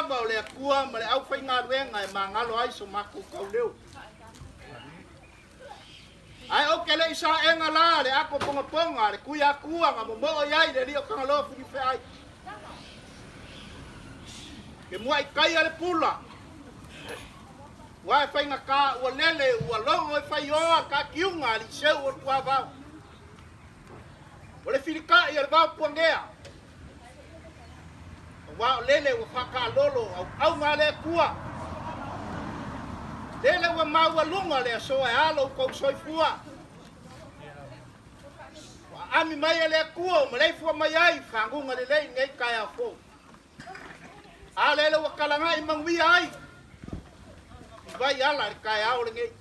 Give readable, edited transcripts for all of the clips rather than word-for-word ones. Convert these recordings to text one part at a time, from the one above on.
Bao le kua ma le au fai ngā ruenga e mā ngalo ai so maku kau leo. Ai o ke le isa enga la le ako ponga ponga le kuia kua ngā mo iai le rio kangalofu ni whai. Ke mua i kai ale pula. Wai fai ngā ka ua lele ua longo e fai oa ka kiunga li seu o kua vau. O le whirika i ale vau puangea. Wa lele wa whaka lolo au ngā le kua. Lele wa maua lunga le so e alo kou soifua. Wa ami mai le kua ma leifua mai ai whangunga le lei ngei kai a fo. A lele wa kalanga i mangwi ai. Vai ala le kai au le ngei.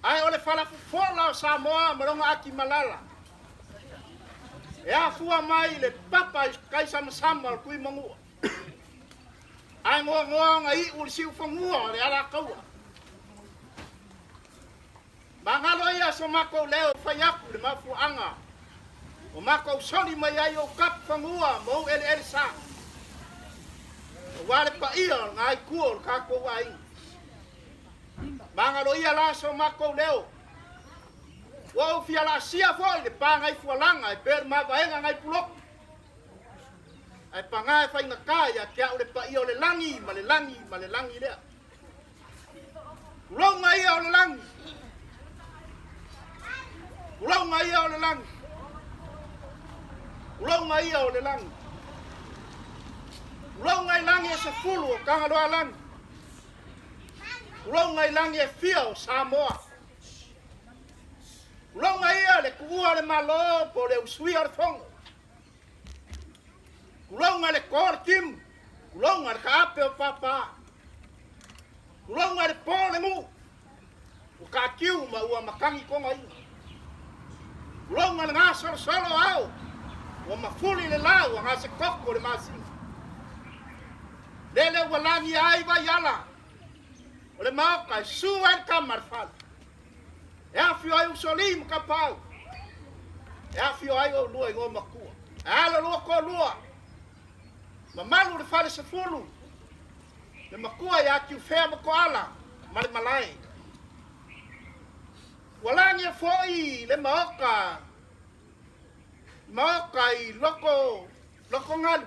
Ai ole whalafu fola o Samoa maronga aki malala. E a fua mai le papa kai sama al kui mangua. Ai ngoa ngai ul siu fangua le ala kaua. Mangalo ia so mako leo fai aku le mafu anga. O mako soli mai ai o kap fangua mo ele sa. O wale pa ia ngai kuo ka ko wai. Mangalo ia la so mako leo. Wa fia la sia foi le pa ngai fualanga e per ma vaenga ngai pulok. Ai pa ngai fai na kaya kia o le pa i o le langi ma le langi lea. Ulonga ia o le langi. Ulonga ia o le langi. Ulonga ia o le langi. Ulonga i langi e se fulu o kangaloa langi. Ulonga i langi e fia o Samoa. Ulonga ia le kua le malo po le usui ar fongo. Ulonga le kor kim. Ulonga le kaape o papa. Ulonga le po le mu. O ka kiu ma ua makangi konga ina. Ulonga le ngā solo au. Ua mafuli le lau a ngā se koko le masini. Lele ua langi ai wa yala. O le maoka e sua e kamar fala. E a fio ai usoli mo kapau. E a fio ai o lua i ngō makua. E ala lua ko lua. Ma malu le fale se fulu. Le makua i a kiu fea mo ko ala. Male malai. Walangi e foi le maoka. Maoka i loko ngalu.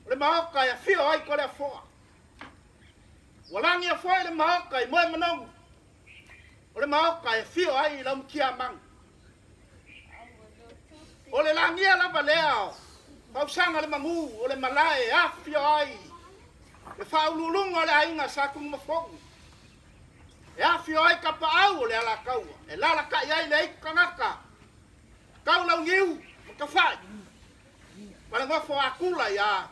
Le maoka i a fio ai ko le a foa. Walangi e foi le maoka i moe manongu. O le maoka e fio ai lau kia mang. O le langia lava lea. Pausanga le mangu. O le malae a fio ai. Le whaululunga le ainga sa kung mafongu. E a fio ai kapa au o le ala kaua. E lala ka iai le eiku kangaka. Kau lau ngiu. Makawhai. Pala ngofo a kula ya.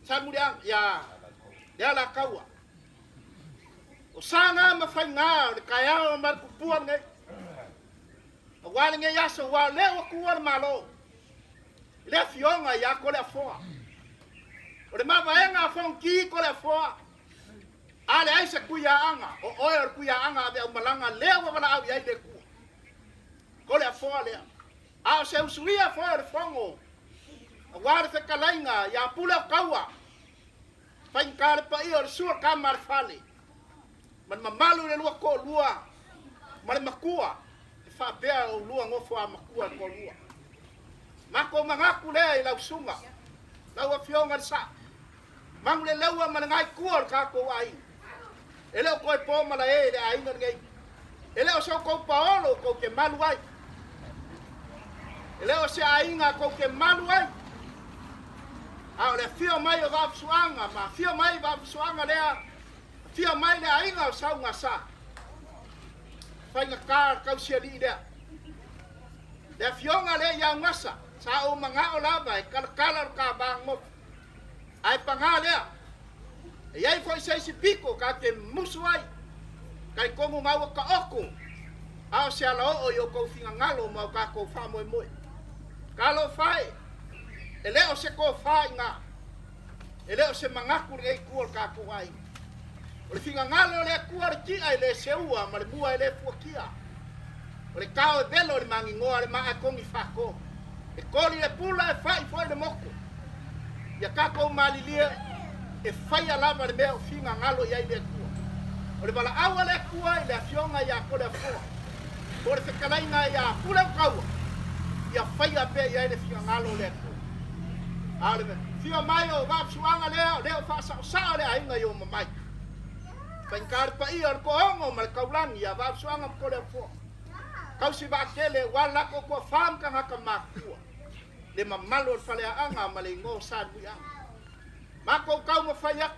Samuriang ya. Le ala kaua. O sanga mawhai ngā, le kai ao ma kupuan ngai. A wale ngai yaso, wa leo kuan malo. Le fionga ya ko le foa. O le mawaenga a fonki ko le foa. A le aisa kuia anga, o oe kuia anga ave au malanga, leo wa wala au iai le kua. Ko le foa lea. A o se usuia foa le fongo. A wale fe kalainga, ya pule o kaua. Fain kare pa i o le sua kamar fale. Man mamalu le lua ko lua. Male makua. E wha bea o lua ngofo a makua ko lua. Mako mangaku le lau sunga. Lau afionga sa. Mang le laua manangai kuar kako ai. Ele o koe po mala e le ainga ngai. Ele o so ko paolo ko ke malu ai. Ele o se ainga ko ke malu ai. A le fio mai o va suanga ma fio mai va suanga le fio mai le ainga o saunga sa. Fainga kar kau sia li dia. Le fionga le ya ngasa sa o manga o lava e kala ka bang mo. Ai pangale. E ai foi se pico ka ke musuai. Kai kongo mau ka oko. Ao se ala o yo ko finga ngalo mau ka ko fa mo mo. Kalo fai. Ele o se ko fai nga. Ele o se mangaku le ku ka ko ai. O le finga ngalo le ku ki ai le seua ma le bua le fukia. O le kao e velo le mangi ngoa le maa kongi fako. E koli le pula e fai foi le moko. Ia kako malilia e fai alava le mea o finga ngalo iai le kua. O le bala awa le kua i le afionga ia kore a fua. O le whekalainga ia pula kaua. Ia fai a pe iai le finga ngalo le kua. Ale me, fia mai o wapsuanga leo whasa o saa le ainga i o mamai. Whaingkari pa ia o kohongo ma le kaulangi ia wapsuanga kore a fua. Kausi wakele walako kua whamka haka makua. Le mamalo le whale anga ma le ngō sādui anga. Mako kau ma whaiak.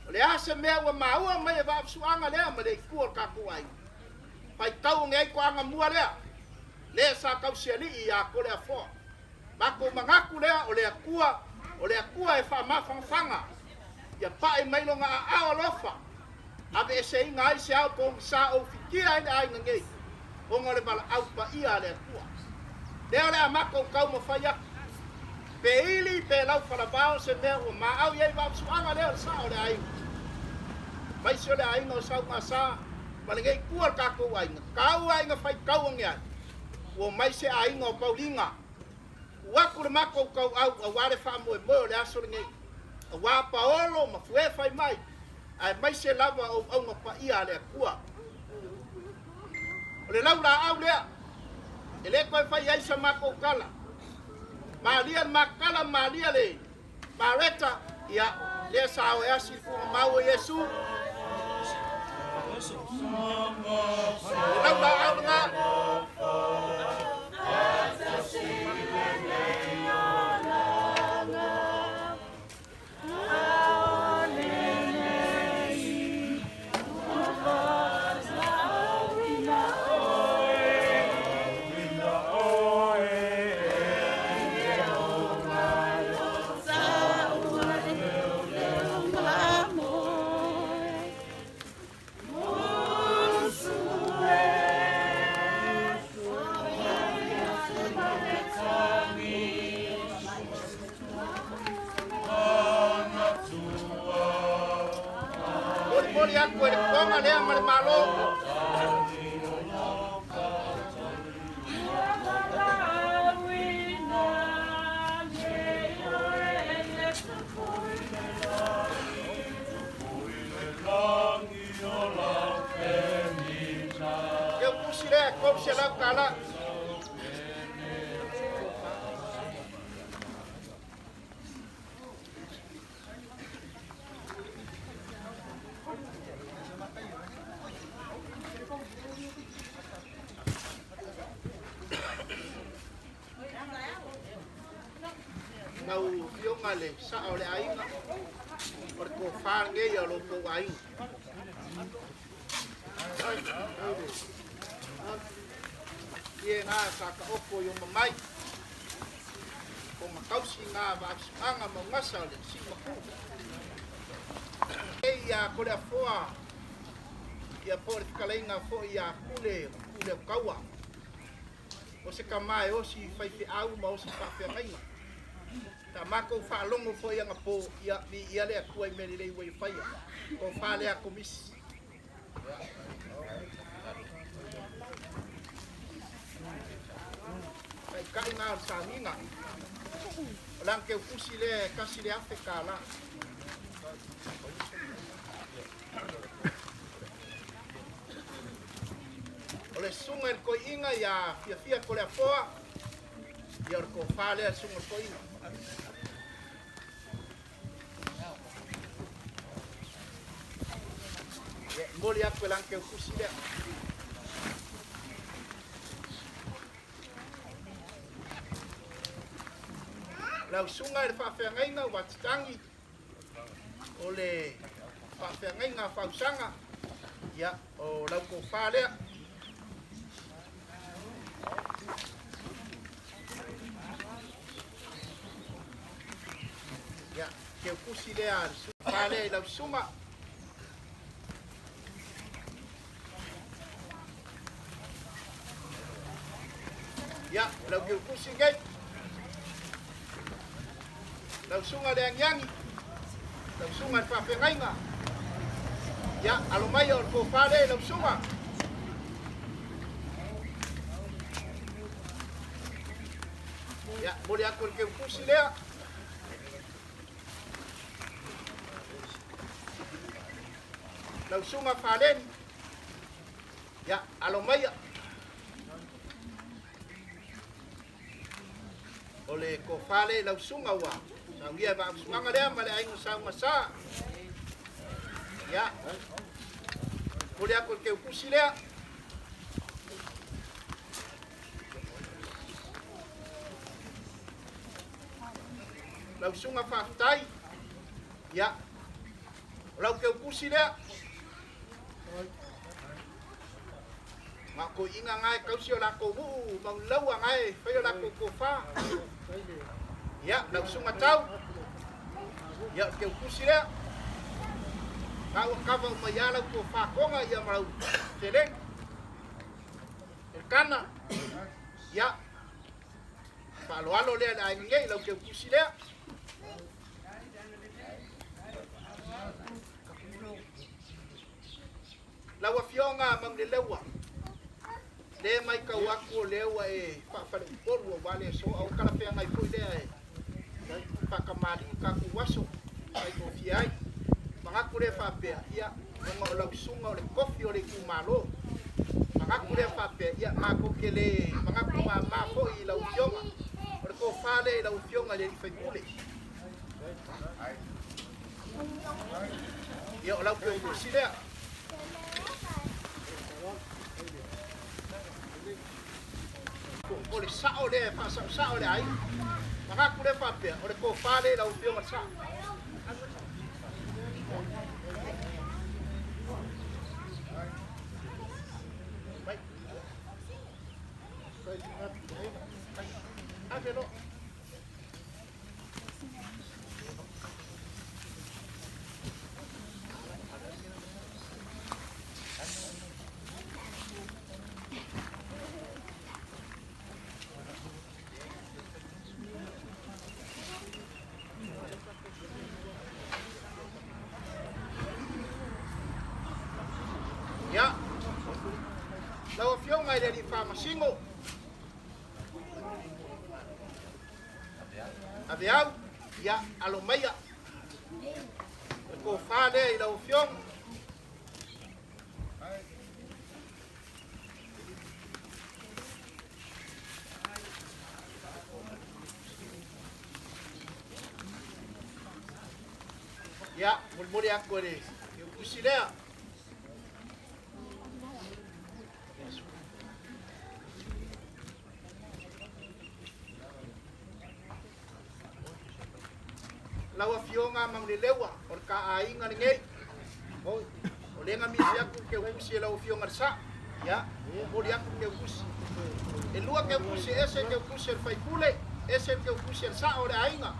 O le ase mea ua maua mai e wapsuanga lea ma le kua kako ai. Pai kau ngai ko anga mua lea. Lea sa kausi ali i a kore a fua. Mako mangaku lea o le akua e whamawhangwhanga. Ia pae mailo ngā awa lofa. Abe e se inga ai se au pōng sa o whikia ene ai ngei. O ngore mala au pa ia le akua. Leo lea mako kau ma whaiak. Pe ili pe lau whalabao se mea o ma au iei wapsuanga leo le sa o le ainga. Mai se o le ainga o sau ngā sa. Ma le ngei kua kako ainga. Kau ainga whai kau angeai. O mai se ainga o paulinga. Waku le mako kau au a ware wha moe moe le aso le ngei. A wā paolo ma fue whai mai. Ai mai se lava o au ngapa ia le akua. O le lau la au lea. E le koe whai aisa mako kala. Maalia makala maalia le. Mareta ia le sa o easi kuma mau Yesu. Le lau la au nga. Aku le konga lea mare malo. Eu pusi le kom se la kala. Nau fionga le sa o le ainga. Por ko whange ia lo ko ainga. Ie ngā sa ka opo yung mamai. Ko makausi ngā vāksanga mo ngasa le si maku. E ia kore a foa. Ia po le whikalainga fo ia kule o kaua. O se ka mai o si whaiwhi au ma o si whawhia mainga. Ta mako whaalongo fo ia ngā po ia lea kuai meri rei wai whaia. Ko whalea komisi. Kai ngā sa minga. Lang ke usi le kasi le afe kala. Ole sunga ko inga ya fia ko le foa. Ia o ko fale sunga ko ina. Moli aku lang ke kusi dia. Lau sunga fa fa ngai nga watstangi. Ole fa fa ngai nga fa usanga. Ya o lau ko fale. Ya ke kusi dia fale lau sunga. Ya, lau ke kusi ngai. Lau sunga le yangi. Lau sunga fa fa ngai nga. Ya, alo mai o ko fale lau sunga. Ya, boleh aku ke kusi dia. Lau sunga falen. Ya, alo mai. Oleh ko fale lau sunga wa. Sang dia ba semanga dia male aing sang masa. Ya. Boleh aku ke kusi dia. Lau sunga fa tai. Ya. Lau ke kusi dia. Ngako inga ngai kau sio lako bu mau lau ngai fayo lako ko fa. Ya, lau sunga tau. Ya, ke kusi dia. Kau kava mayala ko fa konga ya mau. Seleng. Kana. Ya. Pa lo alo le ai ngai lau ke kusi dia. Lau fionga mang de lewa. Le mai ka wako lewa e fa fa polo wale so au kala pe ngai foi le e pa ka mali ka ku waso ai ko fiai manga ku le fa pe ia ngo la sunga le kofi o le ku malo manga ku le fa pe ia ma ko ke le manga ku ma ko i la ufionga o ko fa le la ufionga le fa kule ia la ku si le oleh sao le fa sao le ai maka ku le fa pe oleh ko fa le la ufio sa baik avelo ya la ufio ngai le fa masingo aviau ya alomaya ko fa le la ufio ya mulmuri aku ni eu kusilea lawa fionga mang le lewa or ka ainga ngai o lenga mi aku ke usi lawa fionga sa ya o aku ke usi e lua ke usi ese ke usi fai kule ese ke usi sa o ainga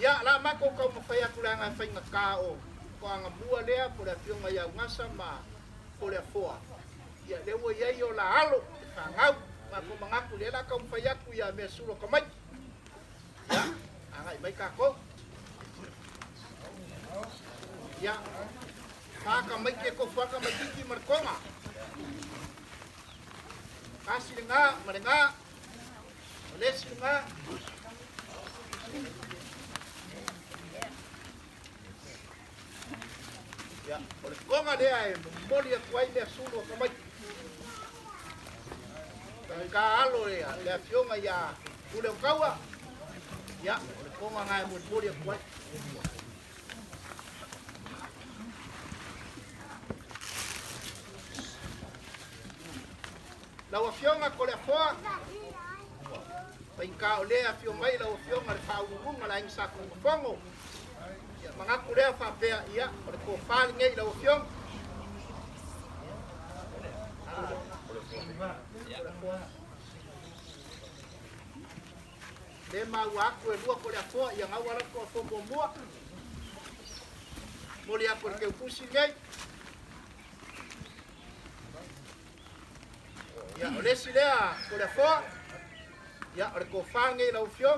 ya la mako ko mo fai aku la fai ngaka o ko anga bua lea por a fionga ya ngasa ma por a foa ya lewa ya yo la alo ngau ma ko mangaku le la ka fai aku ya me suro ko mai ya, angai mai kako. Ya, kaka mai ke ko faka mai kiki markonga. Kasih dengar, mendengar. Les dengar. Ya, oleh konga dia moli aku ai dia suruh kamai. ka alo le fionga ya ule kawa ya le konga ngai mo pori ko la fionga ko le foa ka ole a fio mai la fionga le fa unga la insa ko fongo ya manga ko le fa pe ya ko fa ngai la fionga le maua ko e lua ko le afoa ia ngau ala ko fo mua mo le ko ke pusi ngai ya ole silea ko le afoa ya ole ko fa ngai la ufio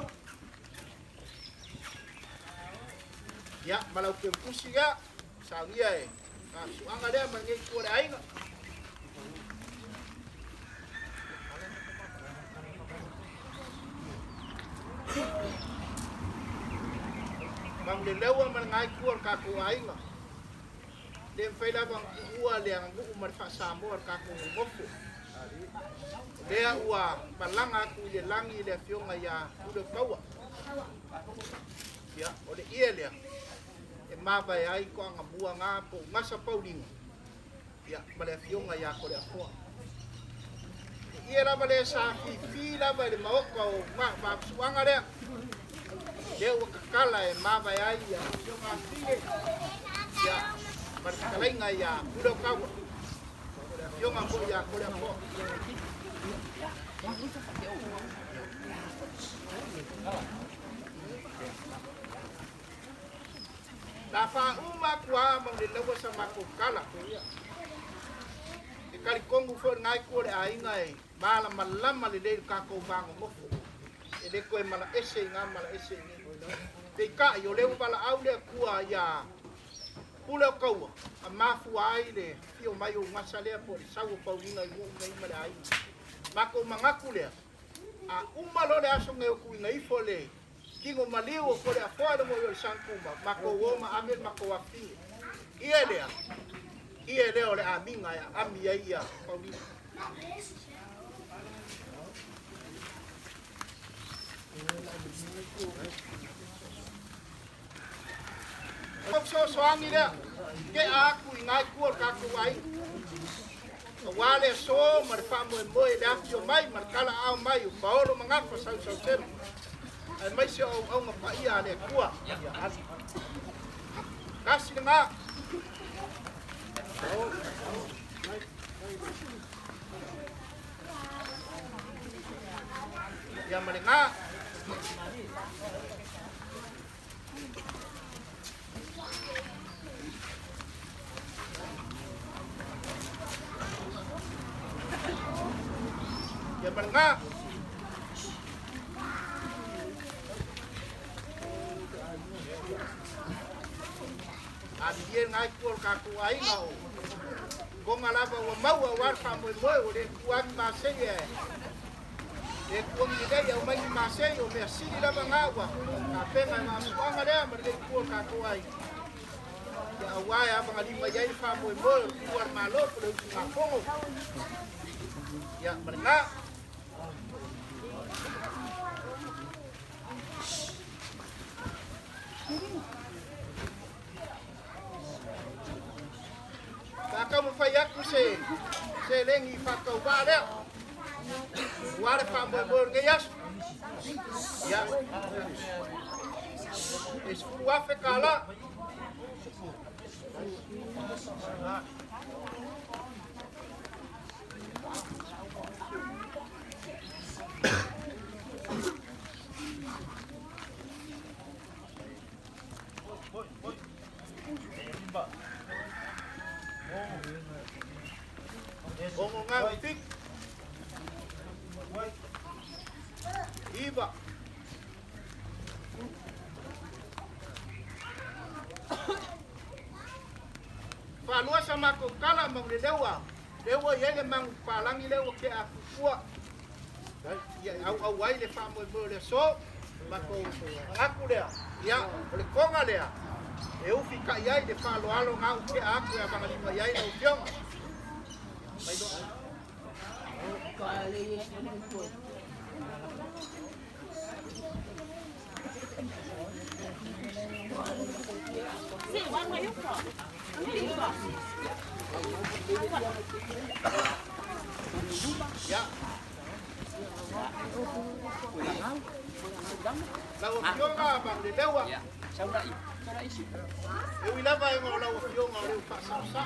ya malau ke pusi ga sa ia e ka suanga le ma ngai ko le ainga bang le lewa man ngai kuar ka ko ainga le feila bang ua le ngu mar fa samor ka ko mofu le ua palanga ku le langi le fionga ya ulo kawa ya ole ile e mava ai ko nga bua nga po ngasa paulinga ya male fionga ya ko le fo ia bale sa fi la bale maoko ma suanga le eu kakala e mava ai ya ya markalainga ya ulo kawa yo mambo ya ko le fo la fa uma kwa mo le lewa sa makokala e kali kongu fo ngai ko le ainga e mala malama le le ka ko bango mo e le ko e mala ese nga mala ese te ka yo le bala au le kua ya pula kaua a mafu ai le fio mai o masale po le sau pa winga i mo ngai mala ai mako mangaku le a umalo le aso ngai ku ngai fo le kingo maliu ko le afoa mo yo sankumba mako wo ma amel mako afi ie le ole aminga ya ami ia pa winga so soangi le ke aku ngai ku ka ku ai wale so mar fa mo le afio mai mar kala au mai pa oro manga fa sau sem ai mai se au ma pa ia le kua kasi nga ya marenga ya marenga adien ngai kur ka ku ai ngau ko ngalaba wa mau wa fa mo mo le kuat ma se ye e ko mi dai ya mai ma se yo me si la bangawa ka pena na swanga le ma le kur ka ku ai ya wa ya ba ngali ma yai fa mo mo kuar malo ko le ka fongo ya marenga kamu fai aku se lengi fakau bale wale pa mo ngeas ya es wa fe kala Como nga tik iba falua sama ko kala mang lewa yele mang palangi lewa ke afua ya au wai le fa mo le so mako aku le ya le konga le eu fica ia de falo alo nga ke aku ya bang lima ia no fiong. Vai do Ya. Lau fionga bang de lewa. Eu lava e mo lau fionga o fa sa sa.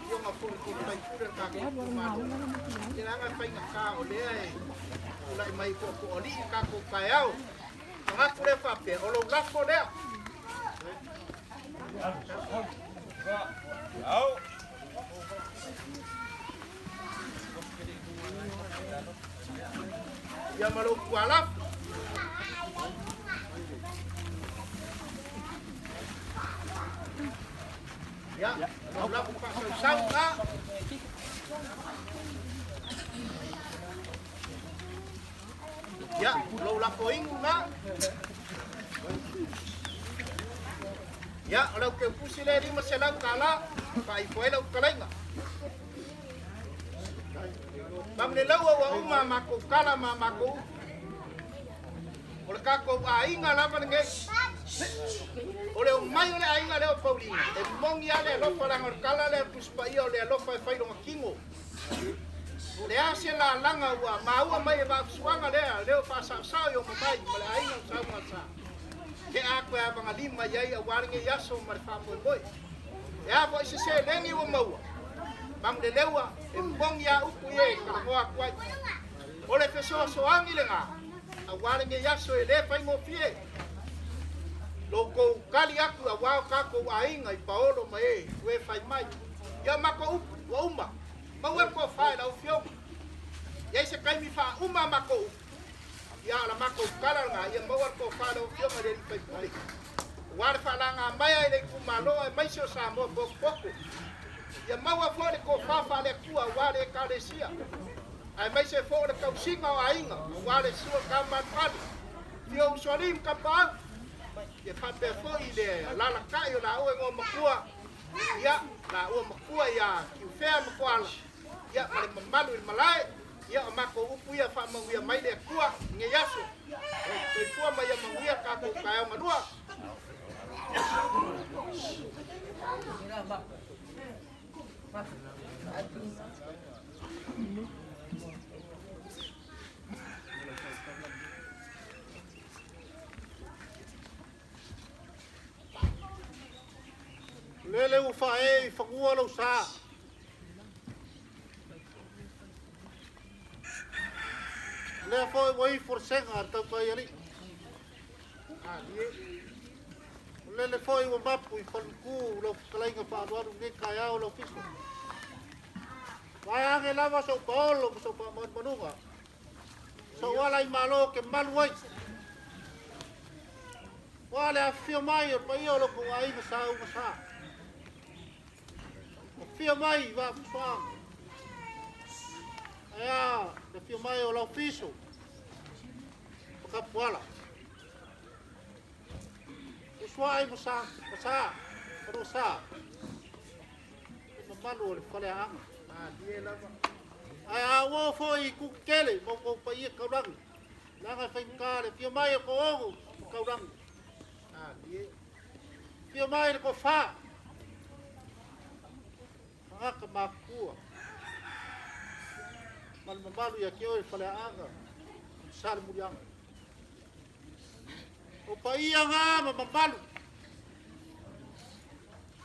Fionga fu ku tai ku ka ku ma. Ina nga fai nga ka o le ai. O lai mai ko ko oli ka ko kai au. Nga ku le fa pe o lo la ko le. Au. Ya malo kualap. Ya, lo ku pa sa ka. Ya, lo la ko inga. Ya, lo ke pusile di masalang kala, pa ipoe lo kalenga. Bang le lawa wa uma mako kala mako. Ole kako ainga lava nge. Ole o mai ole ainga le o Paulina. E mongi ale lo para ngor kala le puspa ia ole lo fa fai lo kingo. Le asia la langa wa maua mai ba suanga le o fa sa sa yo mai mala ainga sa ma sa. Ke aku ya bang lima yai a waringe yaso mar fa mo boy. Ya bo se lengi wo maua. Bang de lewa e bong ya upu ye ka mo akwai ole fe so angi le nga a wale nge yaso e le fai mo fie loko kali aku a wao ka ko ainga I paolo mai we fai mai ya mako upu wa uma ma we ko fai la ufio ya se kai mi fa uma mako ya la mako kala nga ya ma we ko fa la ufio ma de fai puli wale fa la nga mai ai le kumalo e mai so sa mo poko ya maua fore ko fafa le kua wale kalesia ai mai se fore ka usinga o ainga wale sua kama pali tio solim kapa ya pape fo ile la la kayo la o ngo makua ya la o makua ya ki fea makwala ya male mamalu malai ya mako upu ya fa manguia mai le kua nge yaso e tua mai ya manguia ka ko kaya madua lele u fa e fa ku lo sa le foi voi forsenga ta pa yari lele foi o mapu I falku lo kalainga fa do nge kaya o lo fiso vai age lava so polo so pa manuga so wala I malo ke malwai wala fio mai o pa io lo ko ai sa o sa fio mai va fa ya le fio mai o lo fiso ka pola suai masa perusa malu le fale ang dia lava ai awo foi ku kele mo ko pa ia ka rang la ga fai ka le fio mai ko o ka rang dia fio mai ko fa ka makua mal malu ya kio fale ang sal muriang o pa ia nga mamalu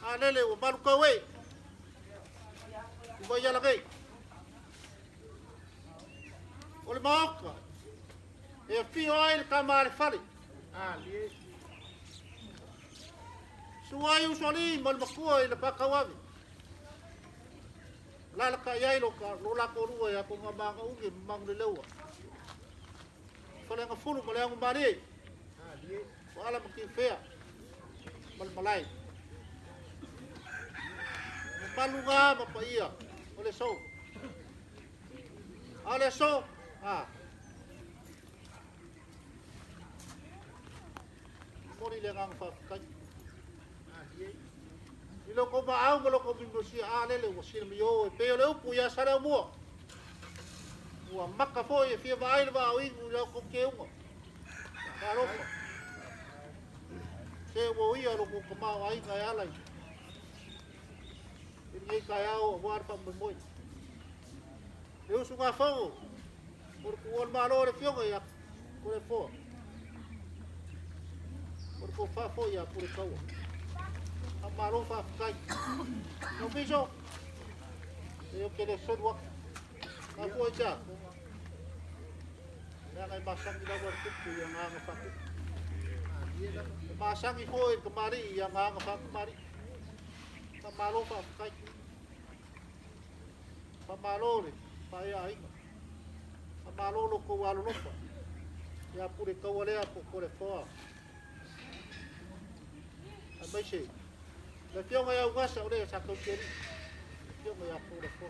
alele o malu ka we o ia la gay o le maoka e fio ai ka mare fali ali suai u soli mal makua ile pa kawavi la ka yai lo ka lo la ko ru ya ko ma ka ungi mang le lewa fale nga fulu male ang mari wala makin fea malmalai palunga mapaia ole so mori le ngang fa kai ilo ko ba au lo ko bin bosi ale le wosi mi yo pe le pu ya sara mo ua maka foi e fia vai le va ui u ko ke unga aro se wo ia ro ko ma ai ka ala ni ka ya o war pa mo eu sou uma fã por o malo de fio ya por el fo por ko fa fo ya por ko a malo fa kai no bicho eu quero só do a fo já ya ngai masang di dalam tu yang ngang fa masang i fo kemari yang ngang fa kemari ta malo fa kai pa malo ni pa ya ai malolo ko walo lofa ya pure ka wale a ko le fo a mai se le fio nga ya wasa ore sa ko keri fio nga ya pure fo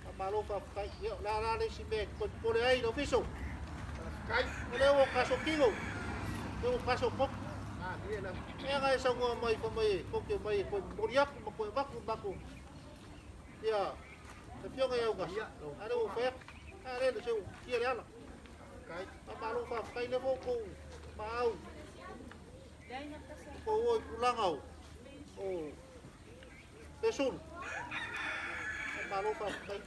a malo fa kai yo la le si me ko pore ai no fiso kai le o kaso kilo le o kaso pop dia la ya nga sa ngo mai ko mai ko moriak ko baku ya le fio nga ya wasa ada o fe ale le seu kia le ala kai pa malo fa kai le ko mau ko oi pulangau o pesun pa malo fa kai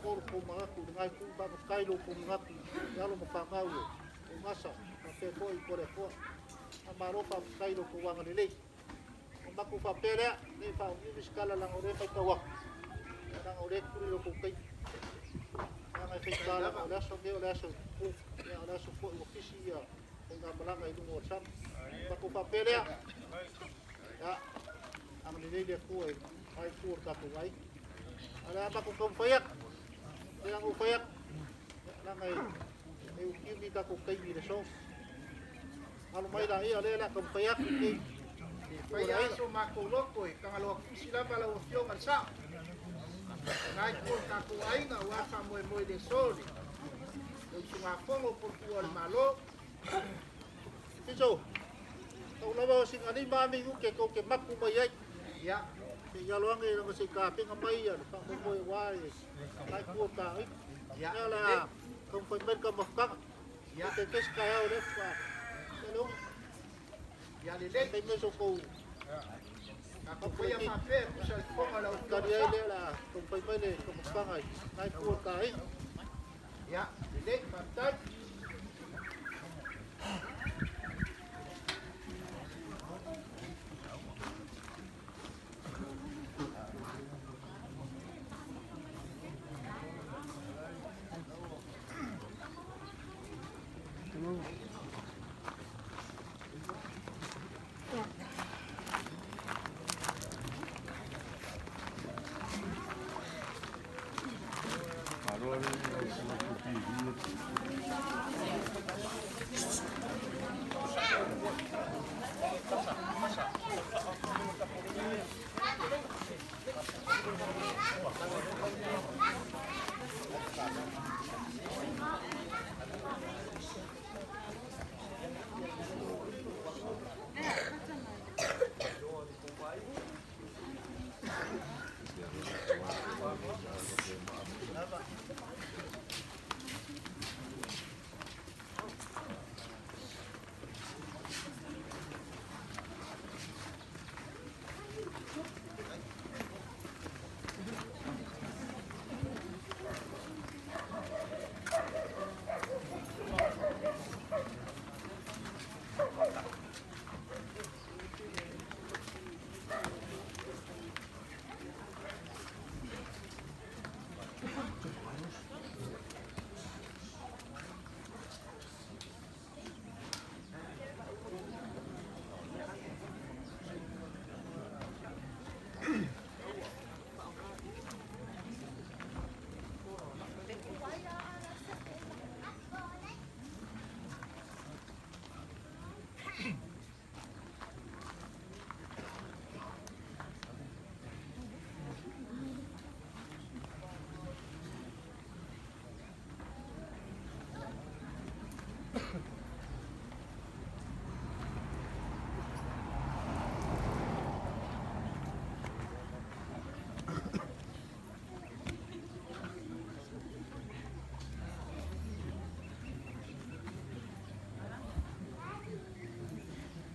ko ma ku ngai ku ba kai lo ku ngatu ya lo fa mau o masa pa pe ko i pore ko pa malo fa kai lo ku wanga le o ma ku fa pere le fa ni skala la ore pa ka wa la ore ku lo ku kai Ang efektual ang olaso ke olaso ya olaso po ofisi ya kung namalanga ito mo sam papupapel ya ang nilili ko ay pur ka po ay ala ba kung kumpayak ang kumpayak lang ay ukimi ka kung kay binaso ano may dahil ala kumpayak ni kaya sumakulok ko kang alok sila pala ofyong alsa ngai ko ta ko ai na wa fa mo de soli eu sunga fongo por tu malo piso tau lava sing ani mami ku ke ko ke maku mai ai ya ke ya loang e no se ka pe ngamai ya pa mo mo wa ngai ko ta ai ya la kom foi mer ka mafka ya ke kes ka ya le fa hello ya le le me so ko ako ya pape sa fonga la kariya le la kung pay le kung pangay ay po tay ya le patay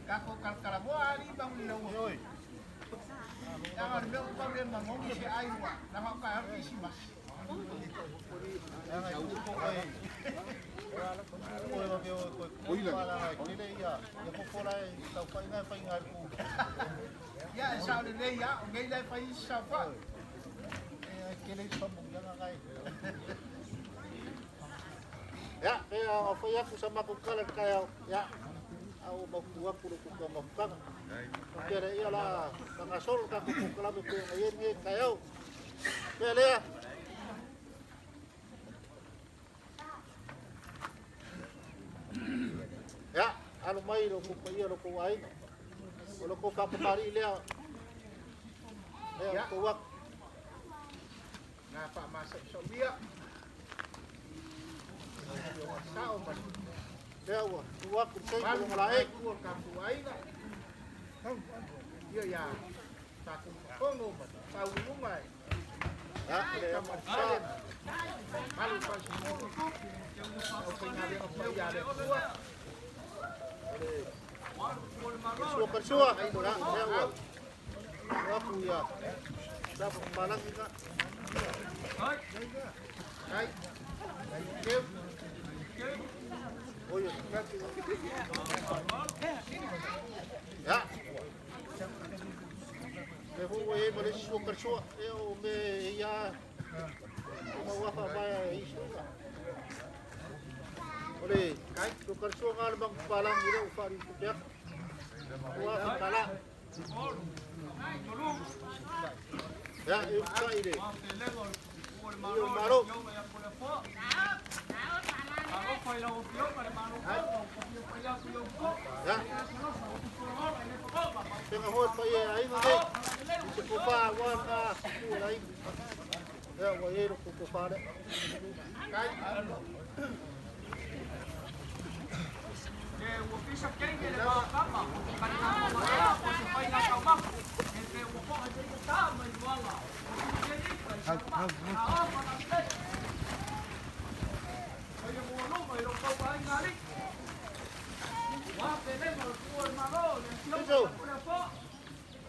Kako kalkala mo ali bang nilaw yoy. Yang ada bilang kau dia mangong si Aiwa, nama kau arti si mas. Yang itu kau ya sao đến đây ya, ngay đây phải sao vậy? Cái này không muốn yang ngay. Ya, kaya apa ya aku sama kukalan kaya ya. Aku magkuha ko kung mapag. Kaya iyalah nangasol ka kung kalami ko ngayon ngayon kayo. Pele ya. Ya, ano may lo kung payo lo kung ay. Wala ko kapamari liya. Ya, kuwak. Napa masuk Sobiya. Sao man. Dewa, kuwak kung sa'yo kung malaik. Kuwak kapuay na. Iya ya. Takong kono man. Tawulungay. Ya, kaya magsalin. Malu pa si mo. O pinali ang payari ang kuwak. Kersua, kersua. Dewa. Kuwak kuya. Dapat malang juga. Hai. Hai. Kim. Oh, yun. Ya. May huwag mo rin siya kersua. May iya. Umawa pa ba iso ka? Uli, kahit yung kersua nga namang palang nila uparin ko siya. Uwa ka pala. Ya, yung ka ini. Yung maro. Ya. Tengah hot pa ye ay mo dai. Si ko pa wan ka kulay. Ya, wa ye ko pa de. Kai. Wo pisa kenge le ba kama, kana na ma ko se pai na kama. Entre wo ko ha te ta mai wala.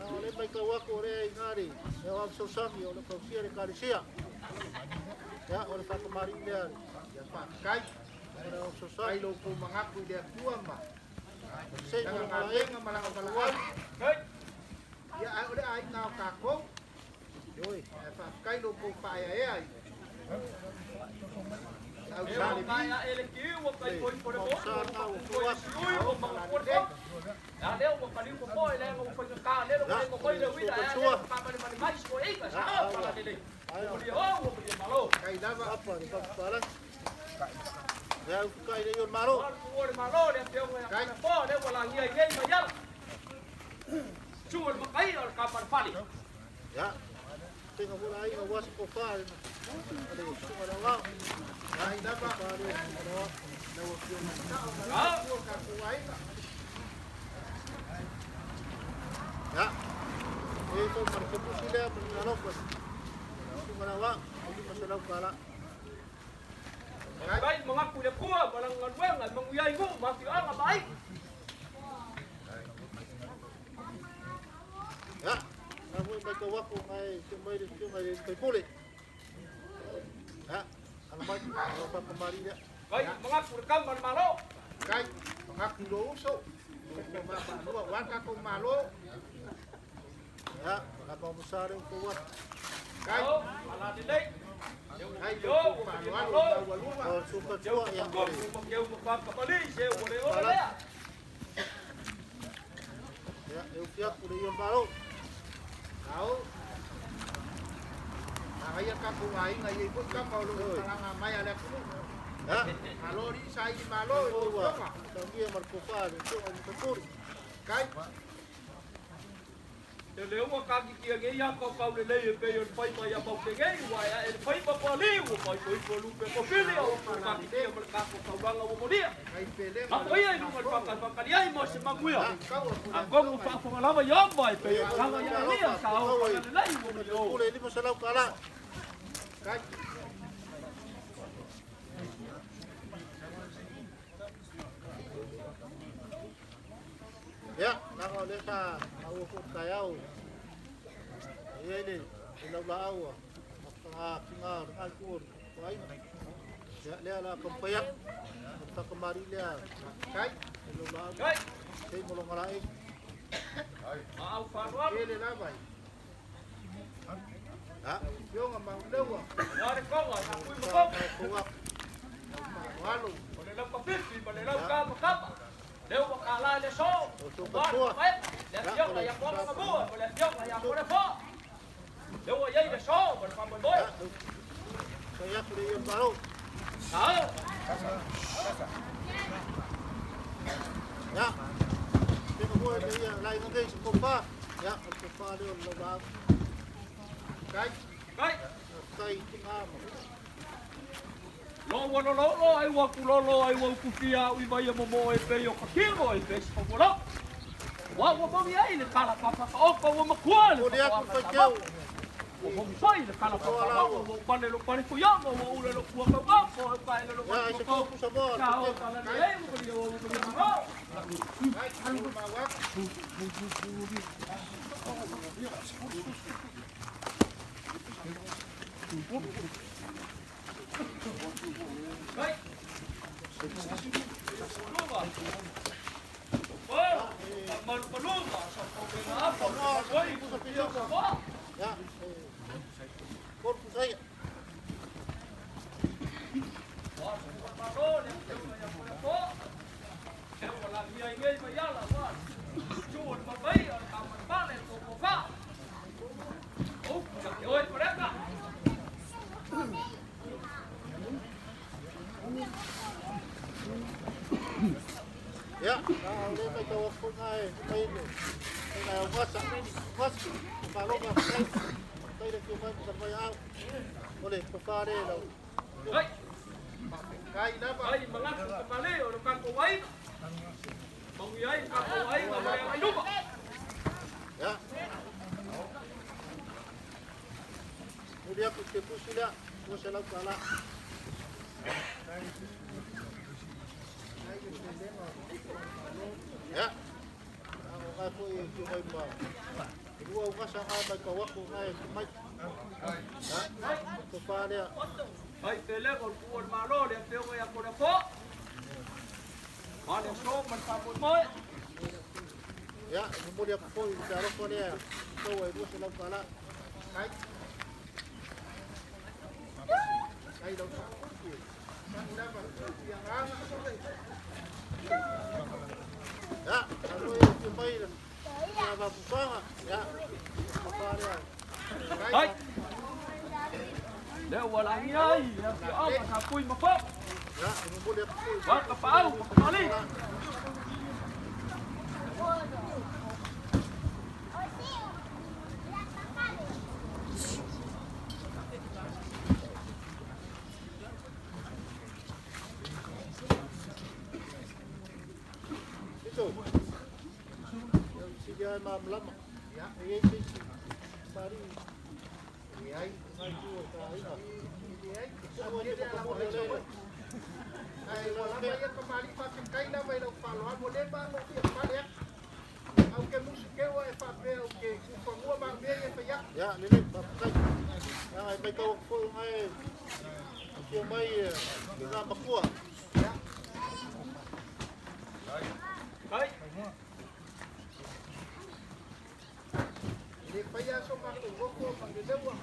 Oleh baik kawak oleh ngari, jawab susah ya oleh kau siar kali sia. Ya oleh pak kemarin dia, ya pak kai, oleh susah. Kai loko mengaku dia tua mah. Saya orang lain malah keluar. Ya oleh aing ngau kakong. Yoi, pak kai loko pak ayai. Kaya eleki wo kai poi por mo. Kuas wo mga por mo. Ya leo wo kali ko po ile mo poi ka leo ko poi le wida ya ka mani mani mais ko e ka sa para dele. Wo di ho wo di malo. Kai dava apa ni pak palan. Ya kai dia yon maro. Wo di malo le teo kai po le wo la ngai ngai ma ya. Chuol ma kai al ka par pali. Ya. Tengok bola air awas kopal. Ada semua orang. Ai dapat pare no ya itu markebu sila mengalok bos manawa hindi masalaw kala baik mengaku dia kuat barang ngadweng ay manguyay mo mati ang baik ya kamu may kawak ko may may puli ya alamat apa kembali dia baik mengaku rekam malo kai mengaku doso wan ka ko malo ya apa besar yang kuat kai ala dilay kai yo malo oh super tua yang boleh magyaw magpapakali siya boleh ora ya ya eu tiap udah yon malo tahu kaya ka kumain ngayon ikut ka paulo parang maya lek mo ha malo di sa malo ito ka tangi markupa ito ang tutur kai leo mo kagi kia ge ya ko ka le le pe yon pai ma ya bau ge wa ya el pai pa pa li wo pai pai ko lu pe ko pili o ka ki dia mer ka ko ka wanga wo mo dia kai pele apa ya lu mer pa ka dia mo se manguya ako mo pa pa lava ya bai pe ka wa ya ni ka o ka le le wo mo yo boleh di masalah kala kai Ya, nako ulit sa maupot kayaw. Ayan ilaw laaw. Kingar, alkur. Kuhay na. Ya, liya la kampayak. Sa kamari liya. Kay, ilaw laaw. Kay, Kay mulong karaig. maaw farwar. Ele labay. Ha? Yung ang maulawa. Dari ko nga, ako'y makop. Kuwak. Walo. Panilang papipi, panilang kapa-kapa. Leo makala na so. Sukat po. Let's yok na yak mo mga buwan. Let's yok na yak mo na po. Leo ayay na so. Panapamandoy. Kaya ko yung baro. Sao? Ya. Hindi ko buhay niya. Lain ng guys. Kumpa. Ya. Ang kumpa niyo. Lawag. Kay. Kay. Kay tingam. Lo ay wa kulolo ay wa kukia ui mai mo mo e pe yo kakiro e pe sa wala. Wa mo mi ai le kala pa pa o pa wa makua le. O dia ko pa kau. Mo mi sai le kala pa pa o pane lo pane ku ya mo ule lo ku ka pa o pa le lo Ya, isa ko sa mo. ka o kala le mo ko yo mo ko yo. Kay. Ano mawak? Kay. Well, man paluma sa problema pa mo ay mo sa piyo ka ba? Ya. Korpo saya. Ya, nah, ulit may tawag po nga eh. May was, palo ka. Tayo na kiyo man, sarmayaw. Ulit, papare daw. Kay labay. Ya. Ulit ako tipu sila. Kung sila pala. Ya. Ako nga po yung kumay mo. Ibuwaw ka sa nga magkawak ko nga yung kumay. Ya. Papare. Ay, pele con cuốn malo để tiêu người ăn cuốn phố. Mà để số mình phạm một mới. Ya, kemudian ako po yung daro ko niya. Ito ay mo sila pala. Kay. Kay daw sa. Ang labay. Yang ang Ya, ano yung kumay. Kaya mapupanga. Ya. Papare. Ay. Để vào lại ngay, để tiêu áo mà thằng cùi mà phớp. Ya, kemudian ako po yung Vâng, cặp áo, cặp đi. ito. Yung sige ay mamlam. Ya, ay ay pari. Ay. Ay, juwa ka ay na. Ay. Ano yung pagkakulit sa'yo? Ay wala ba yan pamali pa kay labay daw palo. Mo de ba mo tiyak paliak. Aunque musike wa e fa pe aunque kupangua ba be e pa yak. Ya, nini, papakay. Ya, ay may kawak po yung ay. Yung may pinabakuha. Đấy. Hindi pa yan so makunggo ko pagdilawa.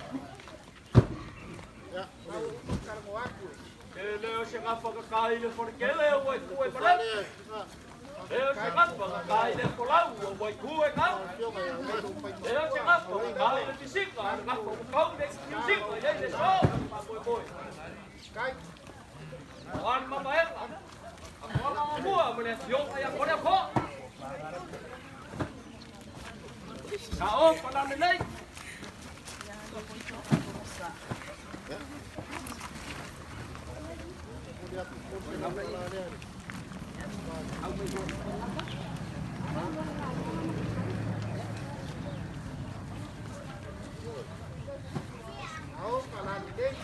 Ya, Tao ukar mo ako. Để leo sẽ gặp vào cái cây lên con kế leo quay cùi mà pare. đấy. Leo sẽ gặp vào cái cây lên con lau quay cùi không. Yung ay awas. Leo sẽ gặp vào cái cây lên cái xích và gặp vào cái câu để cái xích ở đây để số mà bồi. Kay. Còn mà bé là con nó mua mình để dùng hay có đẹp khó. Sao con làm đến đây? Kemudian po sila pala niya. Ako kalali din.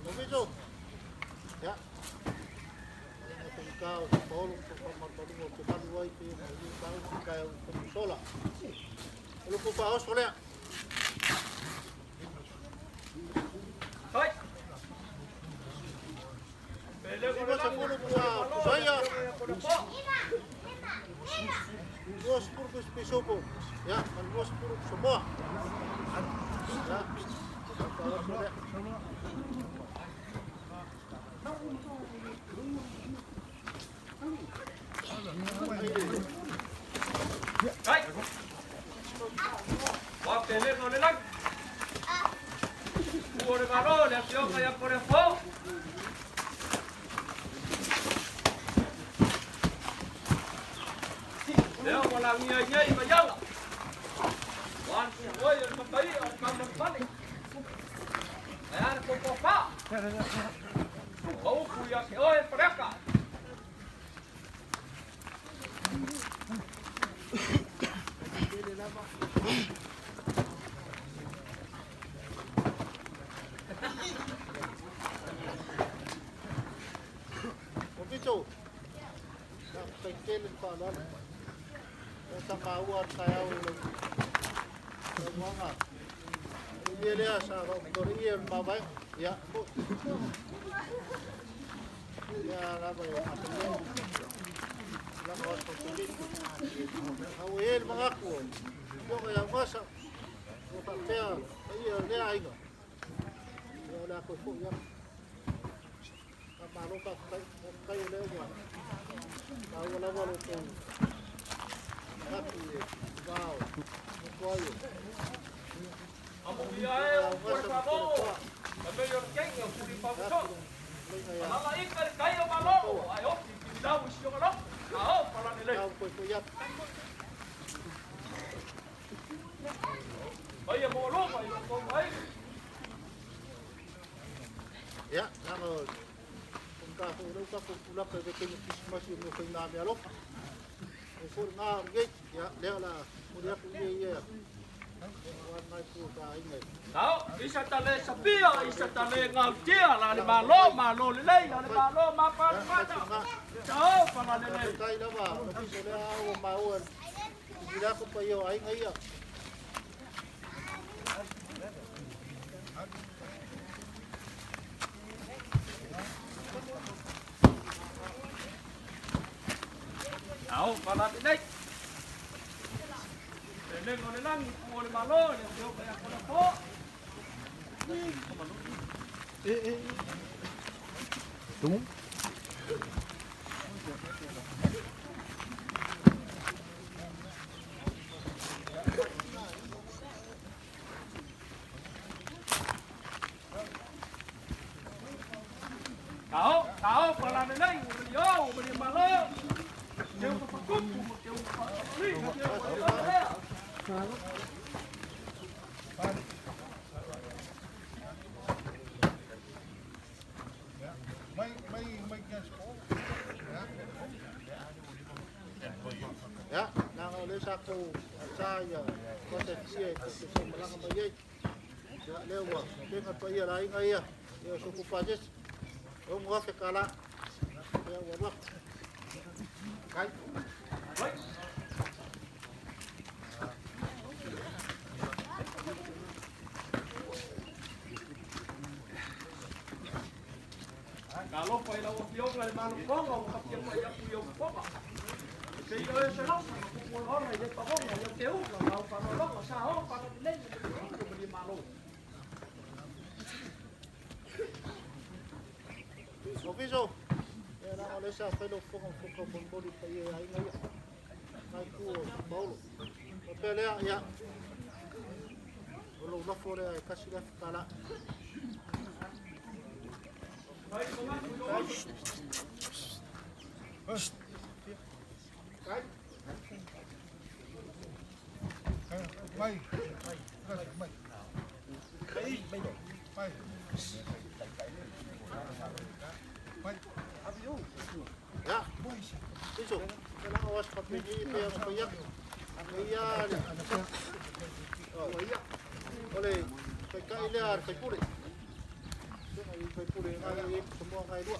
Lumito. suku paus boleh. Thôi. Pele ko Lima na lang. sepuluh buah saya. Ko na po. 20 piso po. Ya, 20 semua. Ya. Paus boleh. Thôi. Wa pele ko na lang. Buo na karo, lesyo kaya ko na po. Leo walang ngiyay-ngiyay bayang. Wan si Hoy, ang matay, ang kamang-balik. Ayan, kung pa. Oh, kuya si Hoy, pareka. Piso. Nak pekel pa lan. Sa kawat saya ulo. Semua nggak. Dia sa Korea mabay. Ya, po. Ya, apa ya? Lang was ko tuloy. Awel mga ko. Mo kaya masa. O papel. Ay, ay go. Wala ko po yan. Malo ka kayo na yun. Wala ko. Happy. Wow. Kuwayo. Ang biyaya, por favor. Ang mayor king, ang puli pa mo. Malalaik ka kayo malo. Ayo, pipindaw isyo ka lang. Ako, para nila. Ako po kuyat. Ay, mo lo, ay ko ay. Ya, nako. Kung ka pula ka kay Christmas yung kay nami alok. Kung nga gate, ya, leo la. Muriya ko iya. Wan mai po ka ingay. Now, isa tale sa pia, isa tale ng tia, la ni malo lilay, la ni malo mapapata. Ciao, para nilay. Kay na ba? Kasi sila ako mauwan. Sila ko pa yo ay ngaya. Now, para nilay. Nilay ko nilang, kuha ni malo, nilay kaya ko na po. Tao, para nilay, umali malo. Yung kapagod, yung Ya, nang ulit ako at saya. Kasi siya, kasi sa malang mayay. Ya, lewa. Tingkat pa iya, laing ay iya. Ya, suku pajes. Yung mga sekala. Ya, wabak. Kay. Kalau pa ilaw ang piyong na limang pong, ang kapiyang pa yung piyong pong. Kasi yung sa lang, kung ay yung pagong, yung tiyo, ang panulong, ang saho, parang nilay, yung hindi malo. Ofiso. Ya, nang ulit sa fellow pong puli pa iya ay ngayon. Kay ko, Paulo. Papel ya. Ulo na po rin ay kasi na kala. Ya, piso. Kailangan awas papinyi ito yung payak. Ang iyan. Oh, iya. Oleh, kay kailan, kay puri. Kay puri, ay semua kay dua.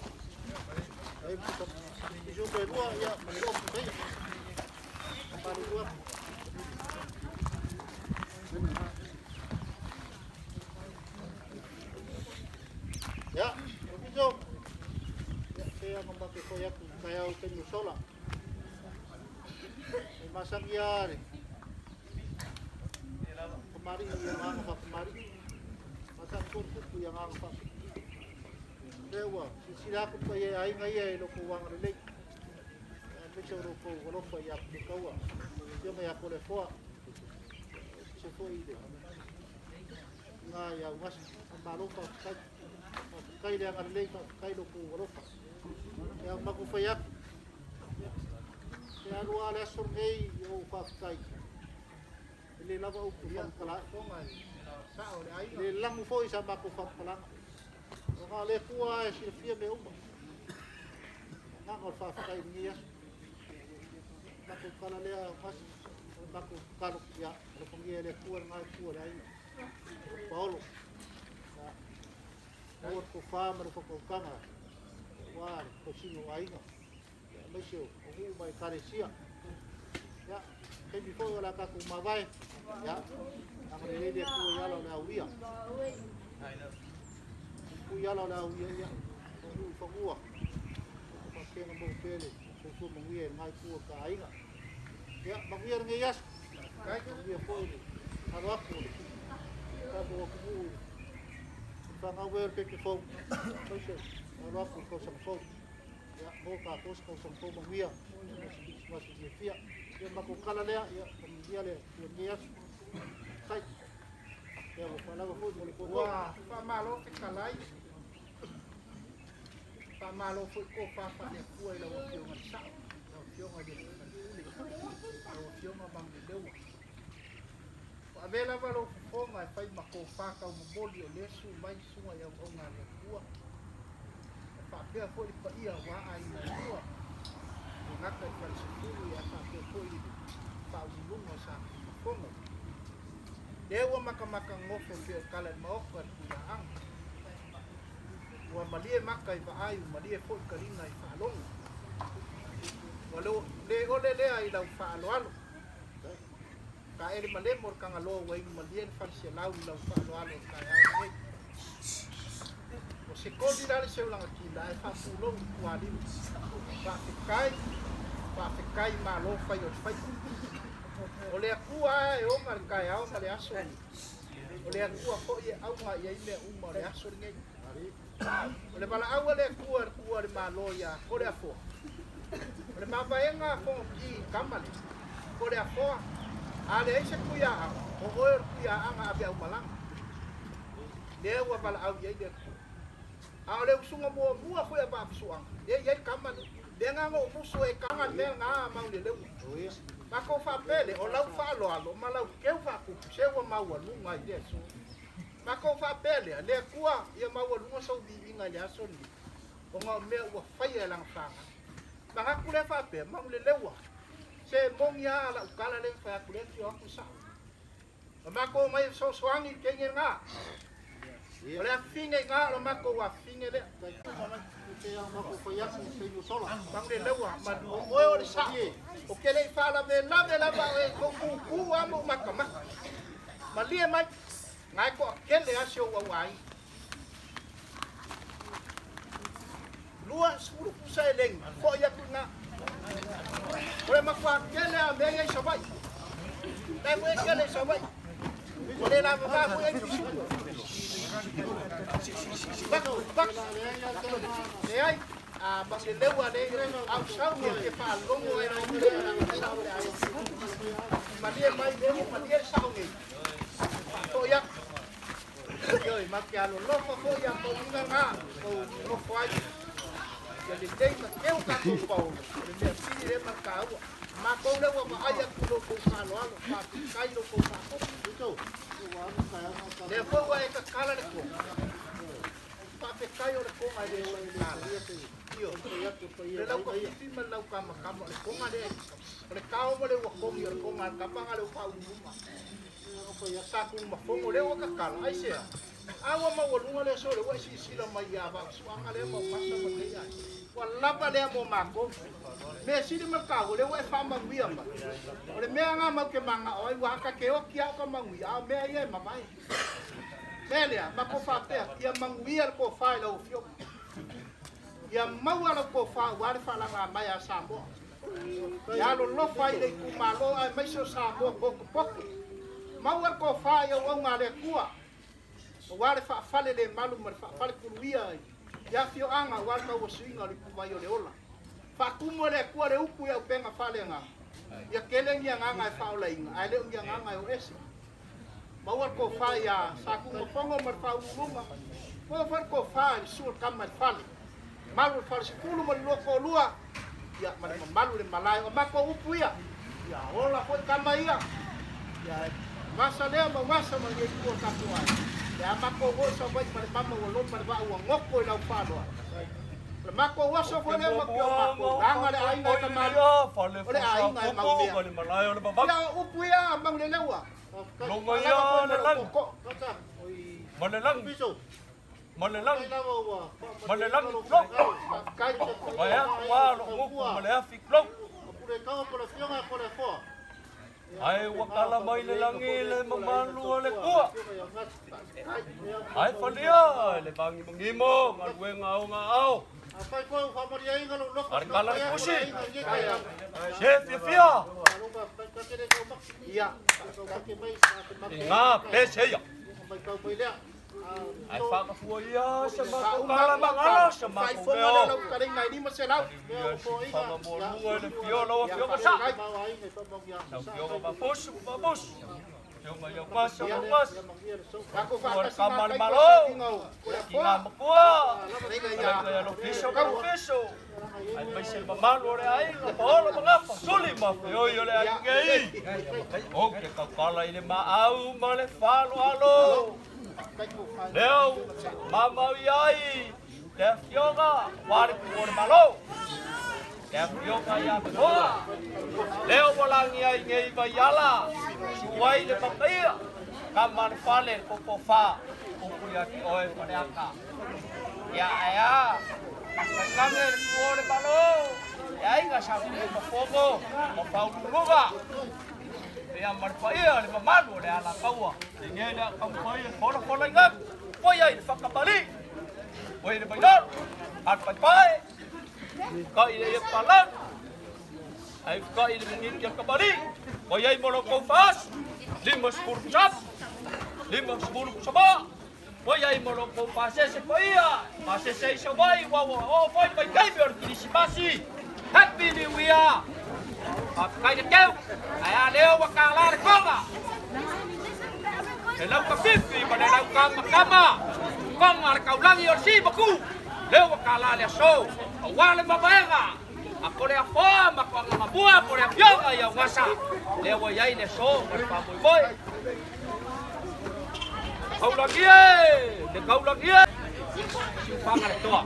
Ay piso kay dua, ya, manilok kay. Paling dua. Ya, begitu. Ya, saya memakai koyak saya utin sola. Masang yari. Kemarin yang angkat kemarin. Masang kursus yang angkat. Dewa, sila ko pa ay ngayon lo ko wang relate. Bicho ro ko wala pa yak ni kawa. Yo may ako le fo. Se fo ide. Nga ya mas malo pa kay dia ang relate kay lo ko wala pa. Yang makupayak. Kaya luwa la survey yo pa kay. Ili lava ko yan kala ko man. Sao le ay. Ili lang mo fo isa makufat pala. Nga le kuwa si fia me uma. Nga ko fa kai ni ya. Bako kala le mas bako kalo ya, lo pongi le kuwa nga kuwa ai. Paulo. Kuwa ko fa mar ko kanga. Wa ko sino ai nga. Mai sio, o mai kare sia. Ya, ke before wala ka ku mavai. Ya. Ang le kuwa ya lo na uia. Kuya la uya ku fangua pakai ngomong pele susu mengier ngai ku ka ainga ya mengier ngeyas kai ku dia foi kalau aku ka bo ku fanga wer ke fo so kalau aku ko sang fo ya bo ka ko sang fo mengier masih dia fia dia maku kala le ya dia le ngeyas kai ya bo fala ko mo ko Wah, pa malo ke kalai. Pa malo foi ko pa le kuai la o fio sa. O fio nga de uli. O fio nga bang de dewa. Pa vela valo fo nga fai mako pa ka mo boli o lesu mai sunga ya o nga le kua. Pa pe foi pa ia wa ai na kua. Nga ka pa se kuru ya pa pe foi pa ulunga sa kongo. Dewa maka ngofo fio kala maoko at kulaan. Wa malie makai pa ayu malie fo karina i falong. Walau le ole le ai lau falo alo. Ka eri malemor kang alo wa ing malien farsi lau falo alo ka ai. O se kodi dali se ulang kila ai fa fulo kuali. Pa fikai malo fa yo fa. Ole aku ai o ngal kai au male aso. Ole aku fo ye au nga ye ile uma le aso ngai. Ole bala au le kuar malo ya kore afo. Ole mabaenga fo ki kamale. Kore afo. Ale ise kuya o oer kuya anga abi au malang. Dewa bala au ye de. Ale usunga mo bua fo ya ba suang. Ye kamale. Denga ngo musu e kangan me nga mau le lewu. Mako fa pele o lau fa alo malau keu fa ku se wa mau lunga ide so. Mako fa pele le kuwa ia mau lunga so di inga ya so ni. O nga me wa fa ia lang fa. Maka ku le fa pe mau le lewa. Se mong ya la ukala le fa ku le tio ku sa. Mako mai so swangi kengi nga. Ole finge nga lo mako wa finge le. yang mako koyak se sola. Bang le lewa ma o le sa. O kele fala ve la ba e ko ku amo makama. Malie mai ngai ko kele asio wa wai. Lua suru kusa eleng ko ya tuna. Ore makwa kele a me ngai sabai. Dai mo kele sabai. Ore la ba mo e bisu. Bak. Ai bang le lewa le au sau ke pa longo e malie mai de malie sau ni to ya yo makialo lo ko ya ko nga ko no foi ya de dei ma eu ka ko pau de me de marcao ma ko le wa ma ai ku lo ko ka lo alo pa kai lo ko pa to de ko wa e ka kala de ko pa pe kai o le ko ai de yo le lau ka fiti ma lau ka makama le konga le le kao mo le wakongi le konga kapanga le pa uma ko ya sa ku ma fongo le wa ka kala ai se awa ma wo lunga le so le wa si la mai ya ba su anga le mo pasa ma ke ya wala pa le mo ma ko me si le ma ka le wa fa ma wi amba le me anga ma ke manga o wa ka ke o kia ka ma wi a me ye ma mai Elia, ma ko whapea, ia manguia ko whae lau fio. Ia maua lau ko whae, wale whalanga mai a Samoa. Ia lo lo whae le kumalo ai maiso Samoa koko poko. Maua ko whae au au ngā rea kua. Wale whale le malu ma whale kuruia ai. Ia fio anga, wale kau suinga li kumai o le ola. Whakumo le kua le upu ia upenga whale ngā. Ia kelengi a nganga e whaola inga, ai leo ngia nganga e o esi. Maua ko whai a sakunga pongo mar whau ulunga. Maua whai ko whai suur kama whale. Malu whale si kulu mali loko lua. Ia mana malu le malai o mako upu ia. Ia ola hoi kama ia. Ia masa lea ma masa ma ngai kua katua. Ia mako osa wai mali mama o lomba le wau a ngoko i lau whaloa. Mako waso ko le mako mako ranga le aina ka mali ole aina e mau le malai ole baba ya upu ya mang le lewa longa ya le lang malelang piso malelang malelang lok kaya wa lo ngoku malea fik lok pure kau pole fionga pole fo ai wakala mai le langi le mamalu le kua ai falia le bangi mangimo ngalwe ngau ngau Apai ko famori ai ngalo lo. Arkala kusi. Chef fia. Iya. Nga pese ya. Ai fa ka fu ya sama ko kala mangala sama ko. Fa na lo ka ring nai ni maselau. Sama mo lu le fio lo fio ka sa. Fio ka bapus bapus. Fio ma ya mas mas. Aku fa ka kamal malo. Kinga makua. Ya lo piso ka piso. Ai mai se mamalo re ai lo polo mangapa. Suli ma fio yo le ai ngai. O ke ka kala ile ma au ma le falo alo. Leo, mama iai, te fioga, wari por malo. Te fioga ia begoa. Leo walangi ai ngei vaiala, suai le papaya. Kamar fale popo fa, popo ia ki oe paneaka. Ya ya, kamer por malo. Ya inga sabi ko popo, mo luga. Ia marpaia le mamalu le ala kaua. Ngela kampai fola fola ngap. Poia i fakapali. Poia le bailor. At pai. Ka i le palan. Ai ka i le ngin ke kabali. Poia i molo ko fas. Lima sepuluh sab. Lima sepuluh saba. Poia i molo ko fas se poia. Fas se sabai wa o foi pai kai ber kirisipasi. Happy New Year. Kai keu, ai leo wakala le konga. Ke lau ka pipi pa le lau ka makama. Konga le kaulangi o si baku. Leo wakala le so. Awale mabaenga. Ako le afoa makwanga mabua po le fionga ia ngasa. Leo iai le so le pa boy boy. Kaulangi le kaulangi. Panga le toa.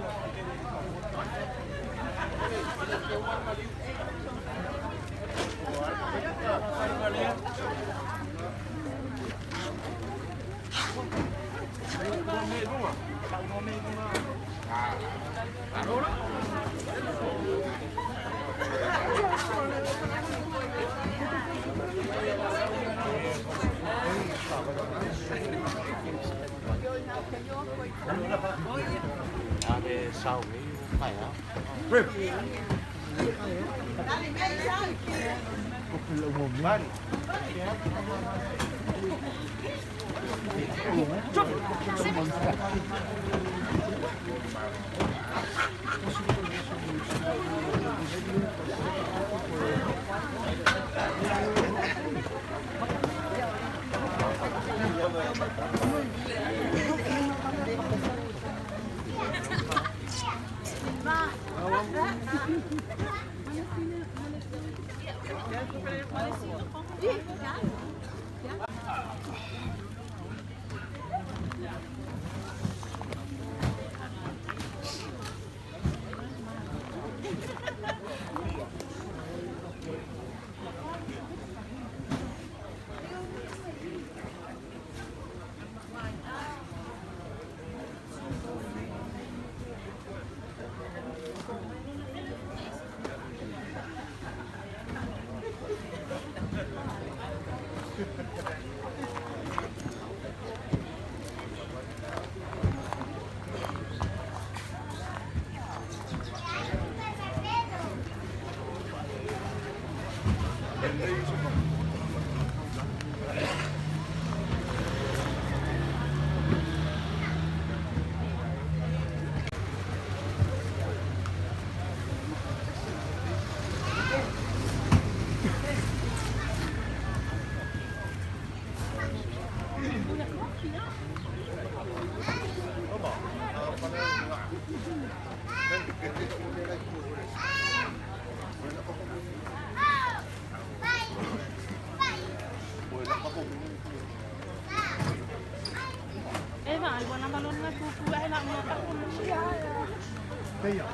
Ade sau cái phải á. Eva, algo na balon na kuku ay lang mo ka ko siya. Kaya.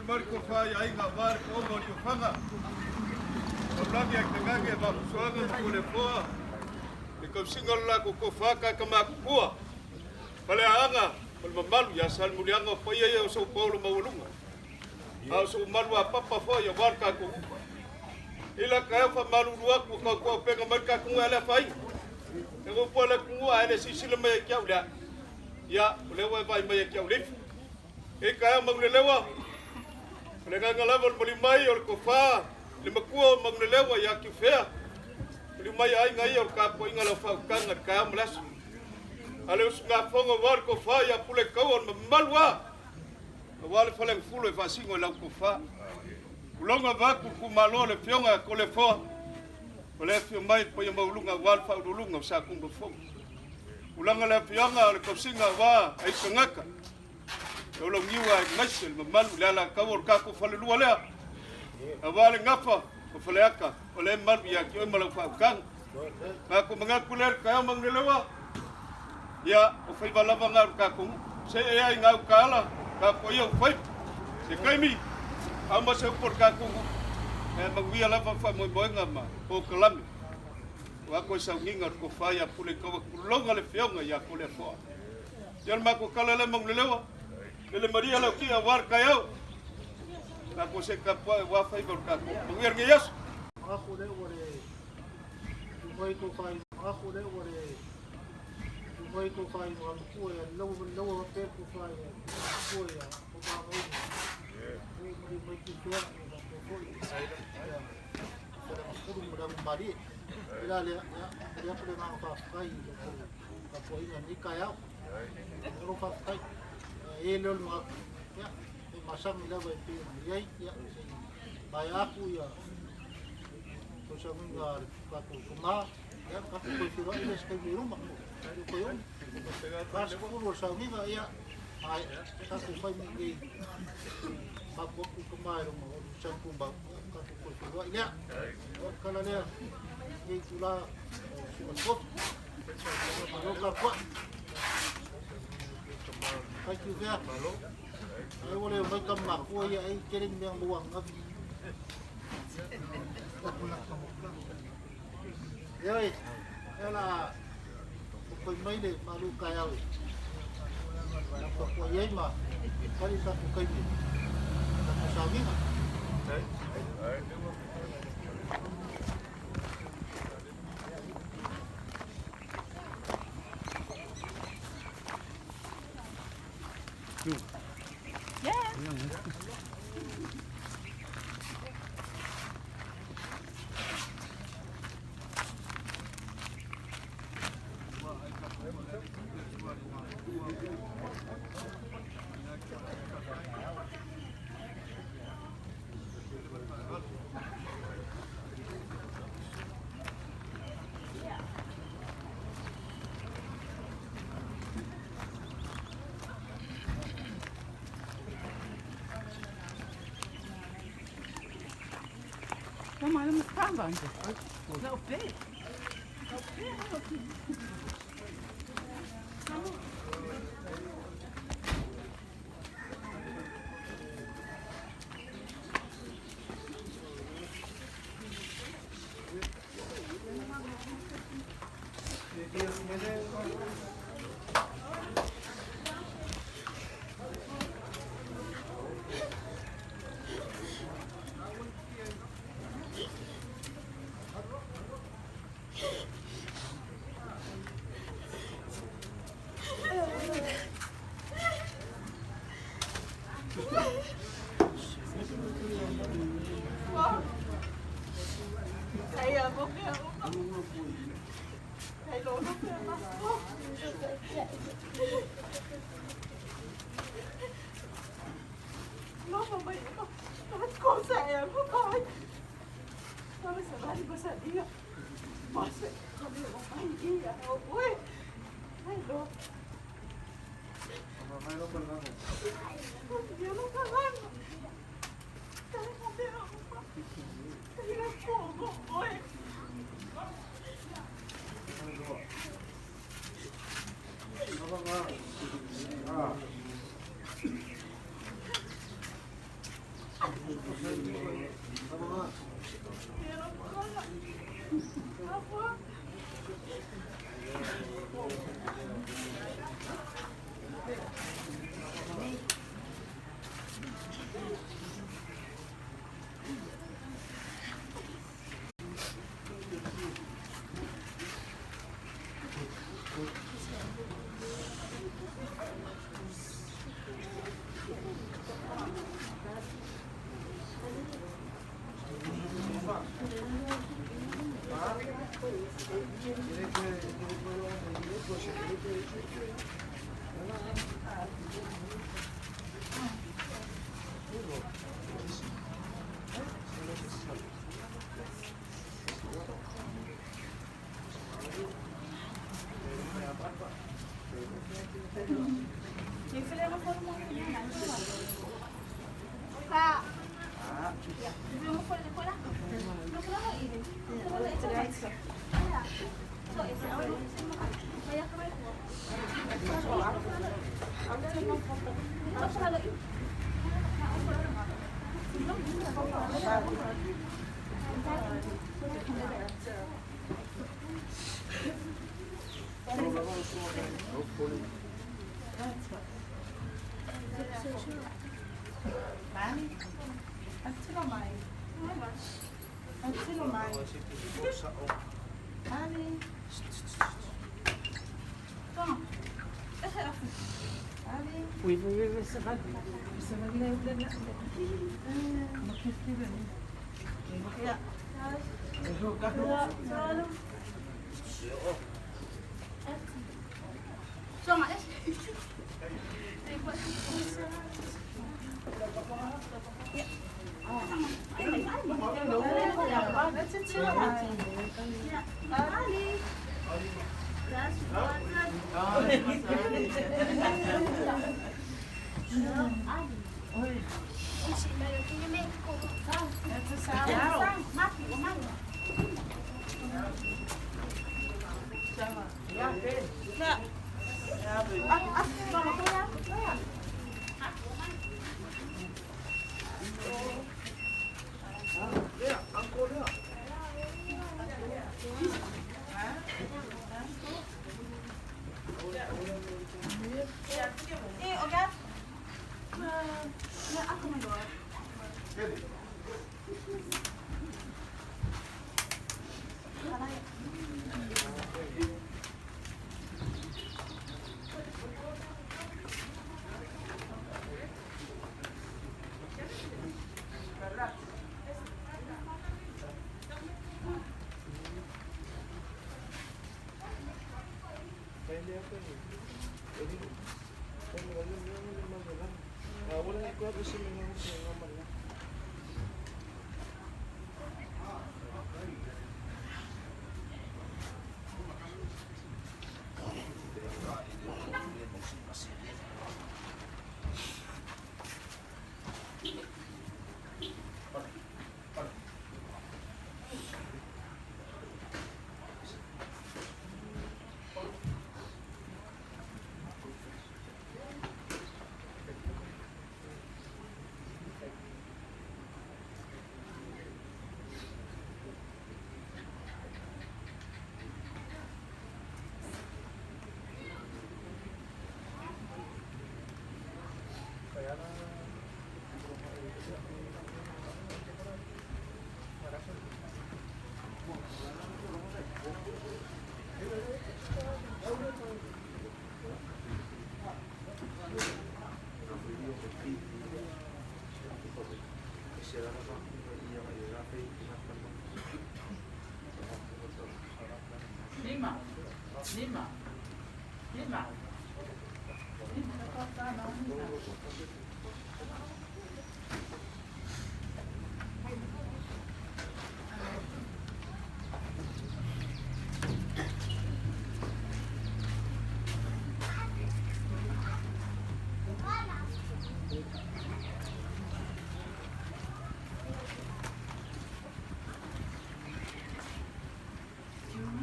Marco fai ai ngavar como ni fanga. Oblagi ak ngage ba suanga kule poa. Ni kom singal la ko faka kama kua. Pale anga, pal mamalu ya sal mulianga pa ya so Paulo maulunga. Au so malu apa fo ya barka ko. Ila ka fa malu dua ko pega marka ko ala fai. Ngo pola ko ala sisile me kiaula. Ya, lewa vai me kiaula. E ka maglelewa. Mereka ngalawan melimai or kofa, lima kuah magnelewa ya kifea. Melimai ay ngai or kapo ingala fa kangat ka melas. Ale usnga fonga war kofa ya pule kawan malwa. Wale faleng fulo fa singo la kofa. Ulonga vaku kumalo le fionga kole fo. Ole fio mai po yama ulunga wal fa ulunga sa kumbo fo. Ulanga le fionga le kopsinga wa ay sangaka. Kalau ngiwa ngasel mamalu lala kawor kako falua lea. Awale ngapa ko faleaka ole malu ya ki malu fa kan. Aku mengaku ler kaya mangnelewa. Ya o fai balava ngar kako. Se ai ngau kala kako yo fai. Se kaimi amba se por kako. Mangwia lava fa mo boenga ma o kalami. Wako sa ngingar ko fa ya pule ko kulonga le fionga ya kule fo. Yan mako kala le mangnelewa. Ele Maria lo kia war kayau. Ako se kapwa wa fai bor ka. Mungir ngiyas. Ako le ore. Tuwai to fai. Ako le ore. Tuwai to fai wa ko ya lo pe ko fai. Ko ya ko ba mai. Ko mai ki tua ko sai. Ko muda mari. Ila le ya ko le ma fa fai. Ka po ina ni kayau. Ro fa fai. Ele no ya masam ila ba pi ya ya ba aku ya to sa mingar ka ko kuma ya ka ko tiro ile ska mi rumah ko yo pas ko sa mi ba ya ai ka ko fa mi ge ba ko kuma rumah sa ko ba ka ko tiro ya kala le ni tula ko ko ko Kai tu vea. Ai ole mai kamma ko ya ai kering yang buang ngavi. Yoi. Ela ko mai le malu kaya we. Ko ye ma. Kali sa ko kai ni. Ko sa mi ma. Maar dan moet ik aanbanken. Nou, op dit. Op dit.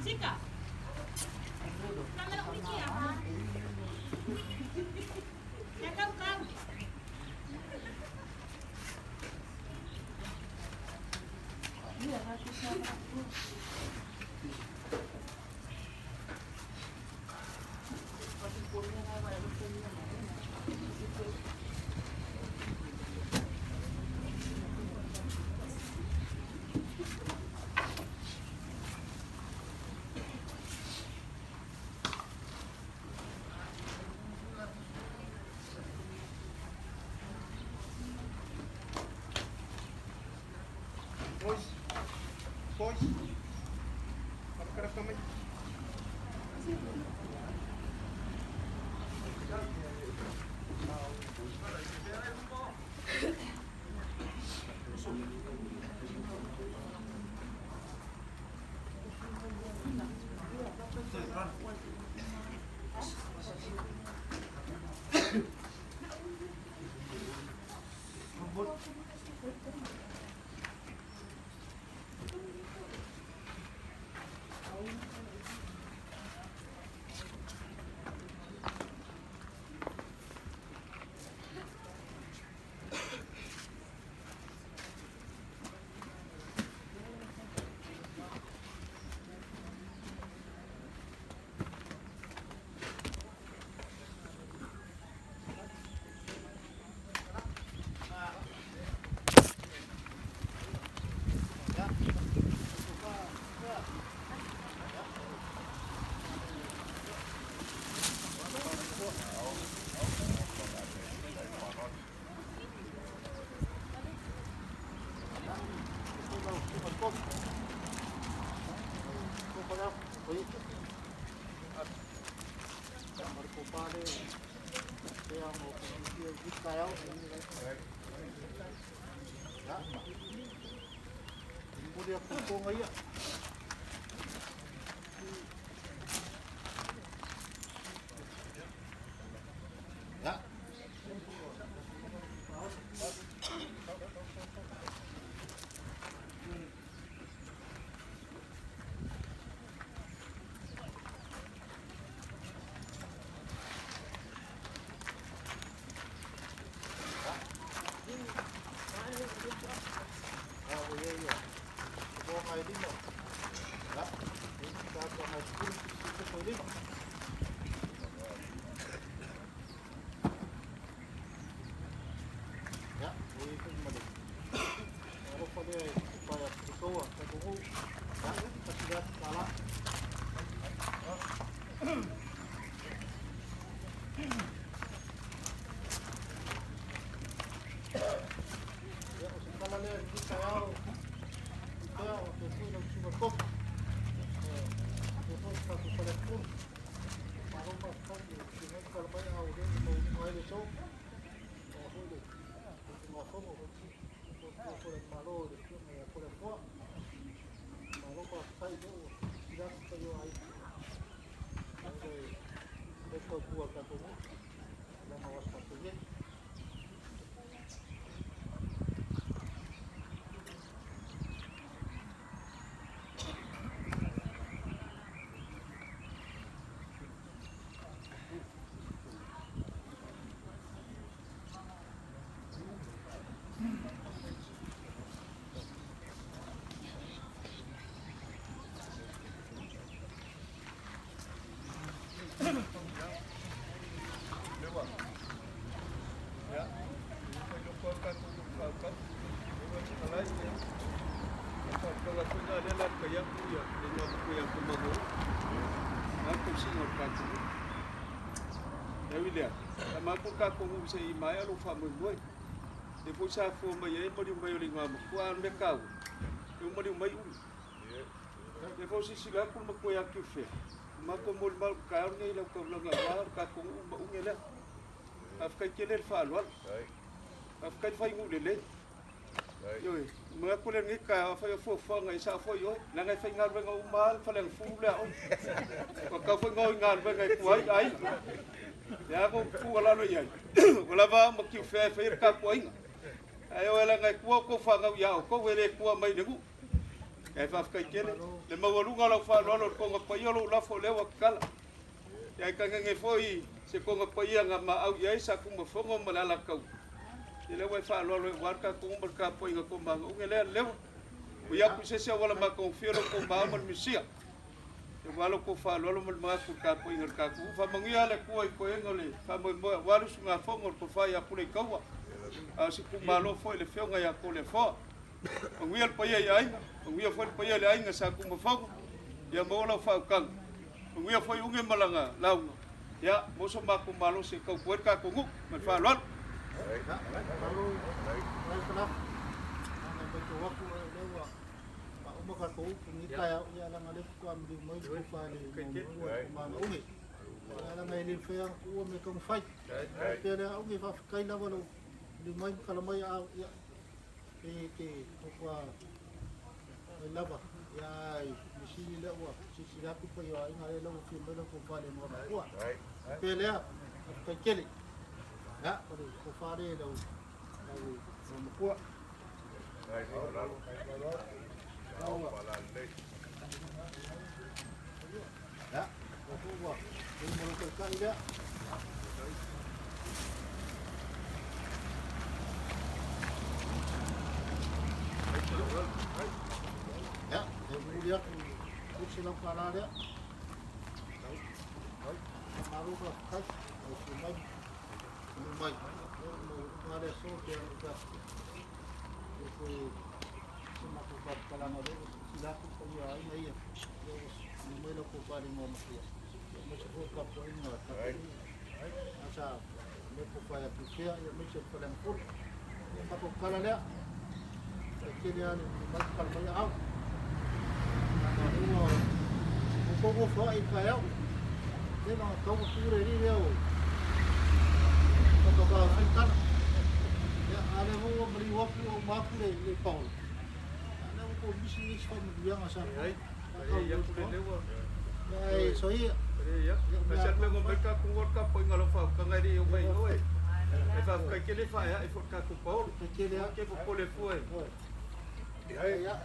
Sika. Nama nak pergi apa? Ya kau. Iya, kasih siapa? Boys. Harap-harap kamay. Kemudian pukul aja. Ya. Ka ko mo sa imay alo fa mo mo e po sa fo mai e mo di mai linga mo ko an bekau e mo di mai e po si sila ko mo ko ya ki fe Mako mul mal kaon ngai lau kau lau ngā ka kung unge le. Afkai kele fa luan. Afkai fai ngu le. Yoi, mga kulen ngi ka fai fo fo ngai sa fo yoi. Na ngai fai ngal venga umal fa lang fu le o. Ko ka fai ngoi ngal venga kuai ai. Ya ko fu ala lo yai. Wala ba mo ki fe fe ka kuai. Ayo ala ngai kuo ko fa ngau ya ko wele kuo mai ngu. Kai fa afkai kele. Le mawalunga lau fa lo ko ngapai lo la fo le wa kala. Ya ka ngai foi se ko ngapai nga ma au yai sa ku mo fongo malala kau. Ile wa fa lo warka ko merka po inga ko ma ngele le. O ya ku se se wala ma confio ko ma mon misia. E walo ko fa lo ma ku ka po inga ka ku fa mangia le ko ko ngole fa mo walu sunga fongo ko fa ya pule kawa. A si ku ma lo fo le feo nga ya ko le fo. Ngui al pa ya ai, ngui fo pa ya le ai nga sa ku mo fongo. Ya mo la fa kang. Ngui fo unge malanga lau. Ya mo so ma ku ma lo se ko ka ko ngu ma fa lo. Lalu lain kenapa? Ang betul waktu lewa. Pak Umar kau pengita ya lang alif ko am di mo ko pa ni mana ungi. Ala ngai li fe ang ko me kong fight. Pero ungi fa kai na walo di mo kalau mo ya ke ko lava ya misi lewa si sila ko pa yo ay ngai lo fi mo ko pa ni mo ko. Pero ya kekeli. Ya, pada kufari dah membuat. Ya, membuat. Ini merupakan dia. Ya, kemudian silang pala dia. Maru kas, semai. Mai, ada sort yang kita itu semua kuat kalau ada silaku punya ini ya, ini lo kuat dengan manusia. Macam kuat kuat ini lah. Macam ni kuat yang fikir, yang macam paling pun, yang aku kalau dia, kekinian macam banyak out. Kalau aku kuat ikayau, dia nak kau suruh ini dia. Kalau kan ya ada mau beli waktu waktu le Paul ada mau bisnis pun dia masa ya so iya ya macam me mereka kuat ka po ngalo fa ka ngai ri mai oi e fa ka kele fa ya e fa ka ku Paul kele ya ke po le foi ya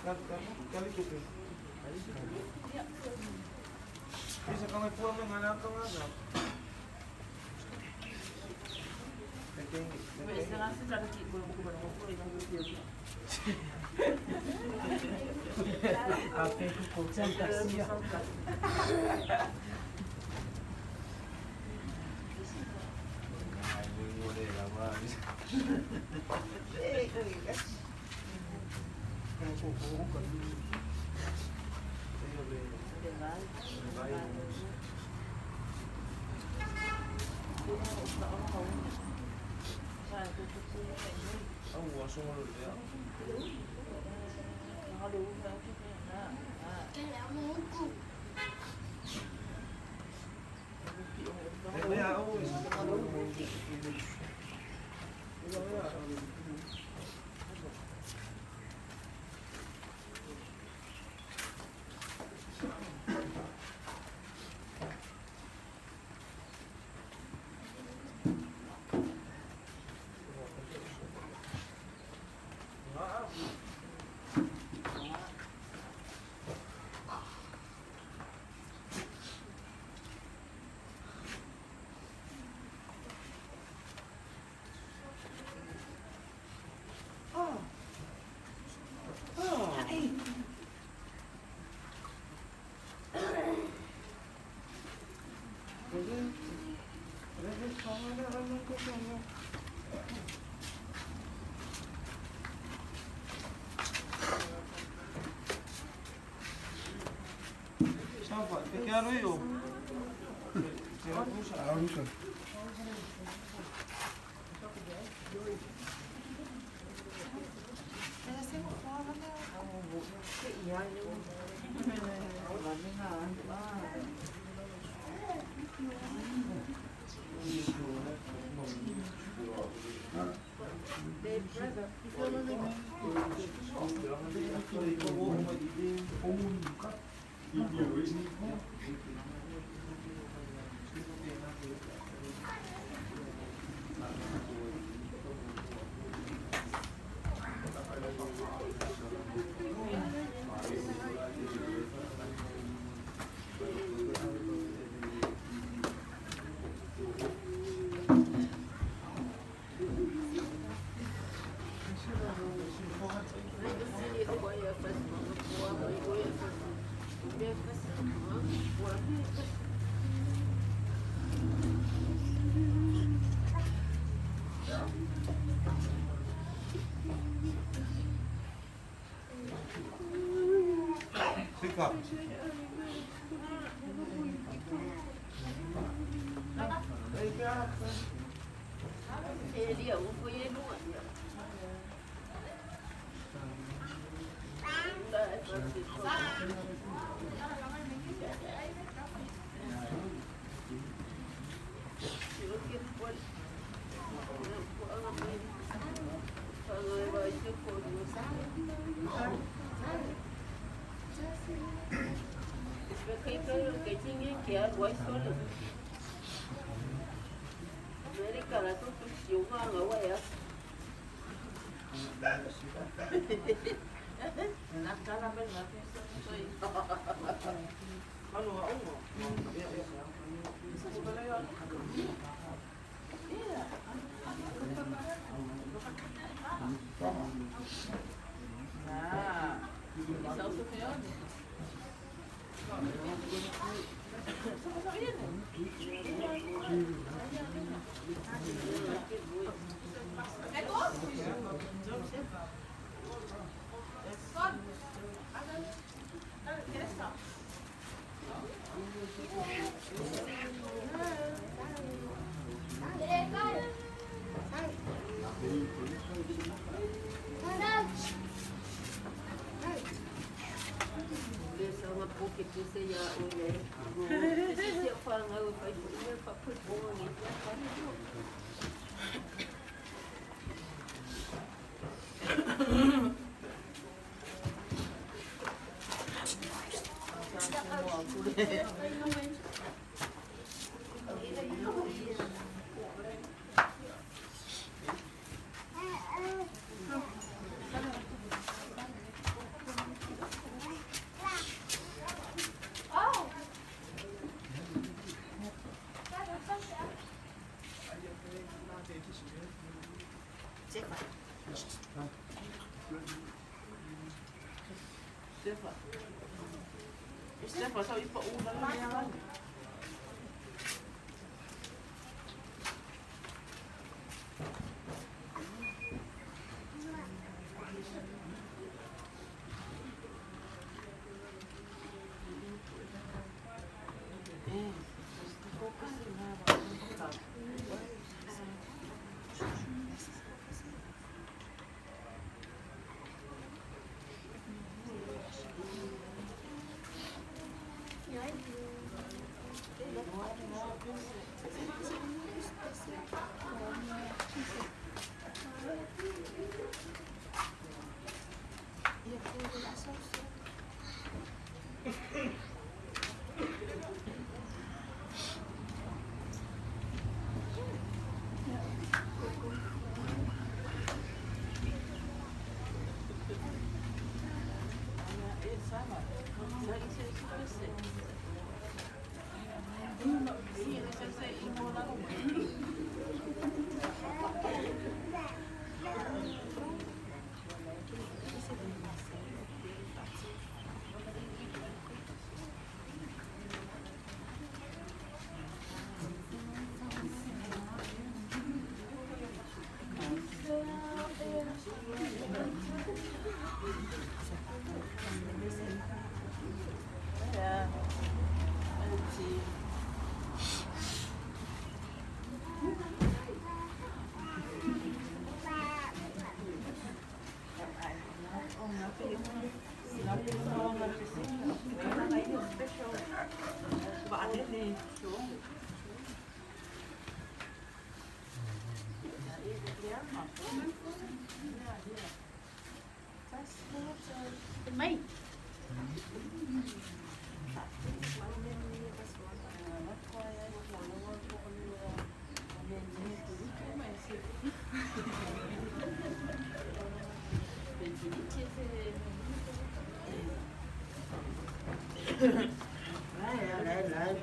Ya. Kali itu. Bisa kami pulang dengan anak kami. Siapa? Pequeno eu. Fica. Stefan, sao ipaulan lang yan? Mày. Lại.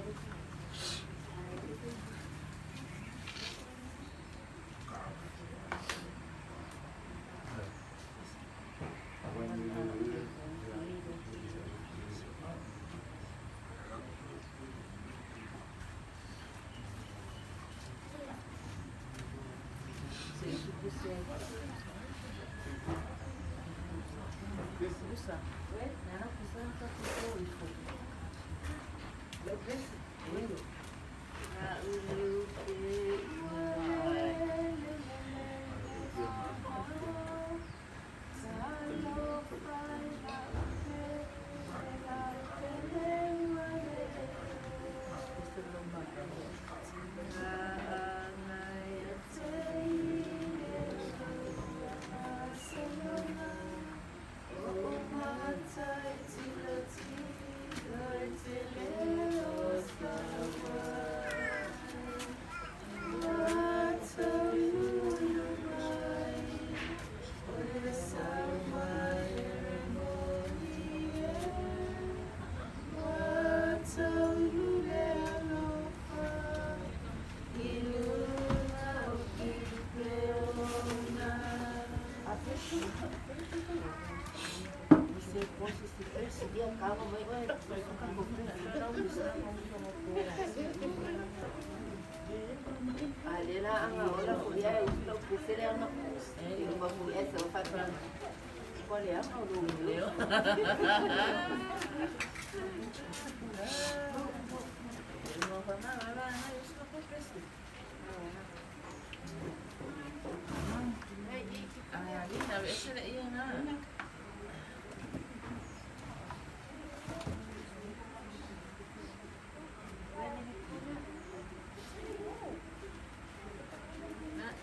Alena ang wala kuliah untuk kusir yang nak rumah kuliah sempat kuliah mau dulu.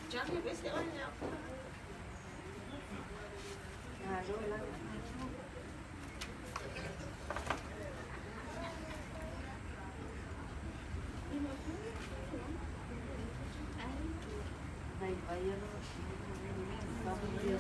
Jangan biasa orang. Nah, dulu lah. Baik, bayar. Kamu dia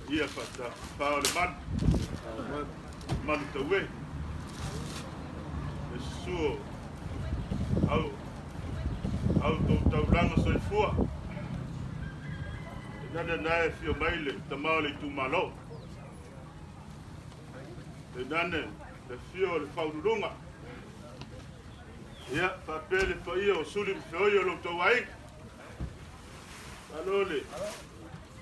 Ia fata pao le man te we e suo au tau langa soifua e nana nae fio maile ta maole tu malo e nane le fio le faururunga ia papele pa ia o suli feoio lo tau ai alole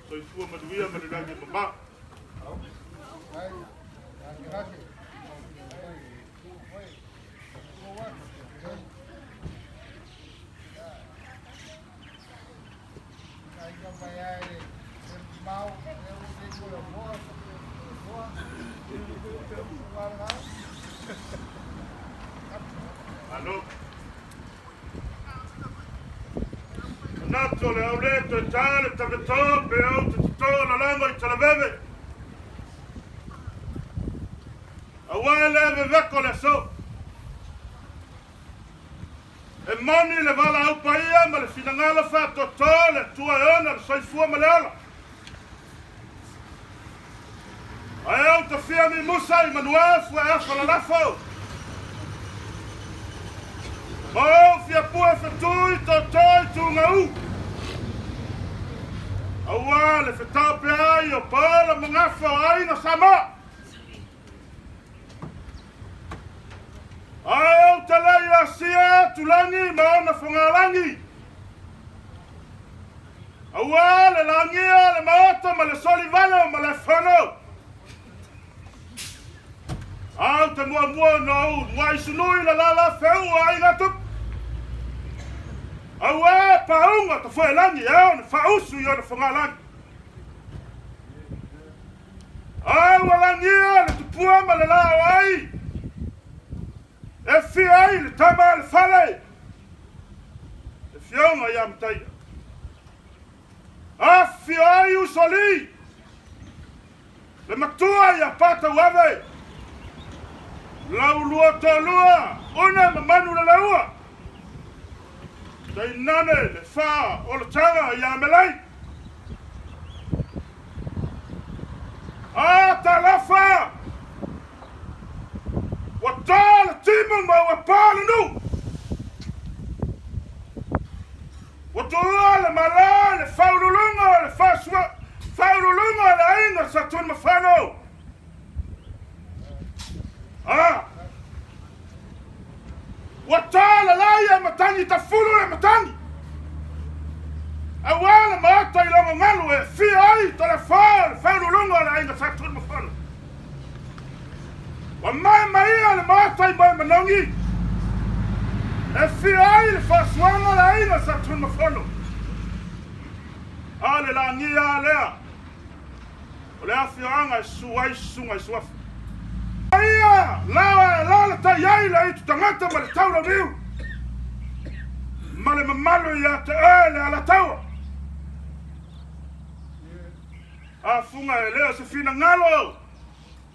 soifua maduia madurangi mama Alô? Nato le auleto e tale, tavetò, beoto, tutto, la lingua e talaveve. Awai leve vecco le so. E moni le vala au paia, ma le finangala fa totale, tua eona, le sai fua malala. Aia Ai au te fia mi Musa I Manuel fua e whalalafo. O fia pua whetui to toi tu ngau. Aua le whetau pe ai o pala mangafa ai na sama. Ai au te lei a sia tulangi maona whangalangi. Aua le langia le maota ma le solivano ma le whano. Au te mua no wai sunui la wheu ai ngatup. Aua paunga te whaelangi au na whausu I o na whangalangi. Au langia le tupua ma le lao ai. E fi ai le tama le whale. E fionga I amtaia. A fi ai usoli. Le matua I a pata wawe. Lau lua to lua. Una ma manu le laua. Dei nane le wha o le tanga I a melei. A ta lafa. Wa ta le timu ma wa pāle nu. Wa toa le mala le whaurulunga le whasua. Whaurulunga le ainga sa tun ma whano. Wa ta le laia matangi ta fulu le matangi. Awala maata I longa ngalu e fi ai ta le whaurulunga le ainga sa tun ma whano. Wa mai le maata I mai manongi. E fi ai le whasuanga le ainga sa tun ma whano. Ale la ngia lea. O lea whianga I suai sunga I suafu. Aia, la ta iai la I tu tangata ma le taura miu. Ma le mamalu I a te le ala taua. A funga e lea se fina ngalo.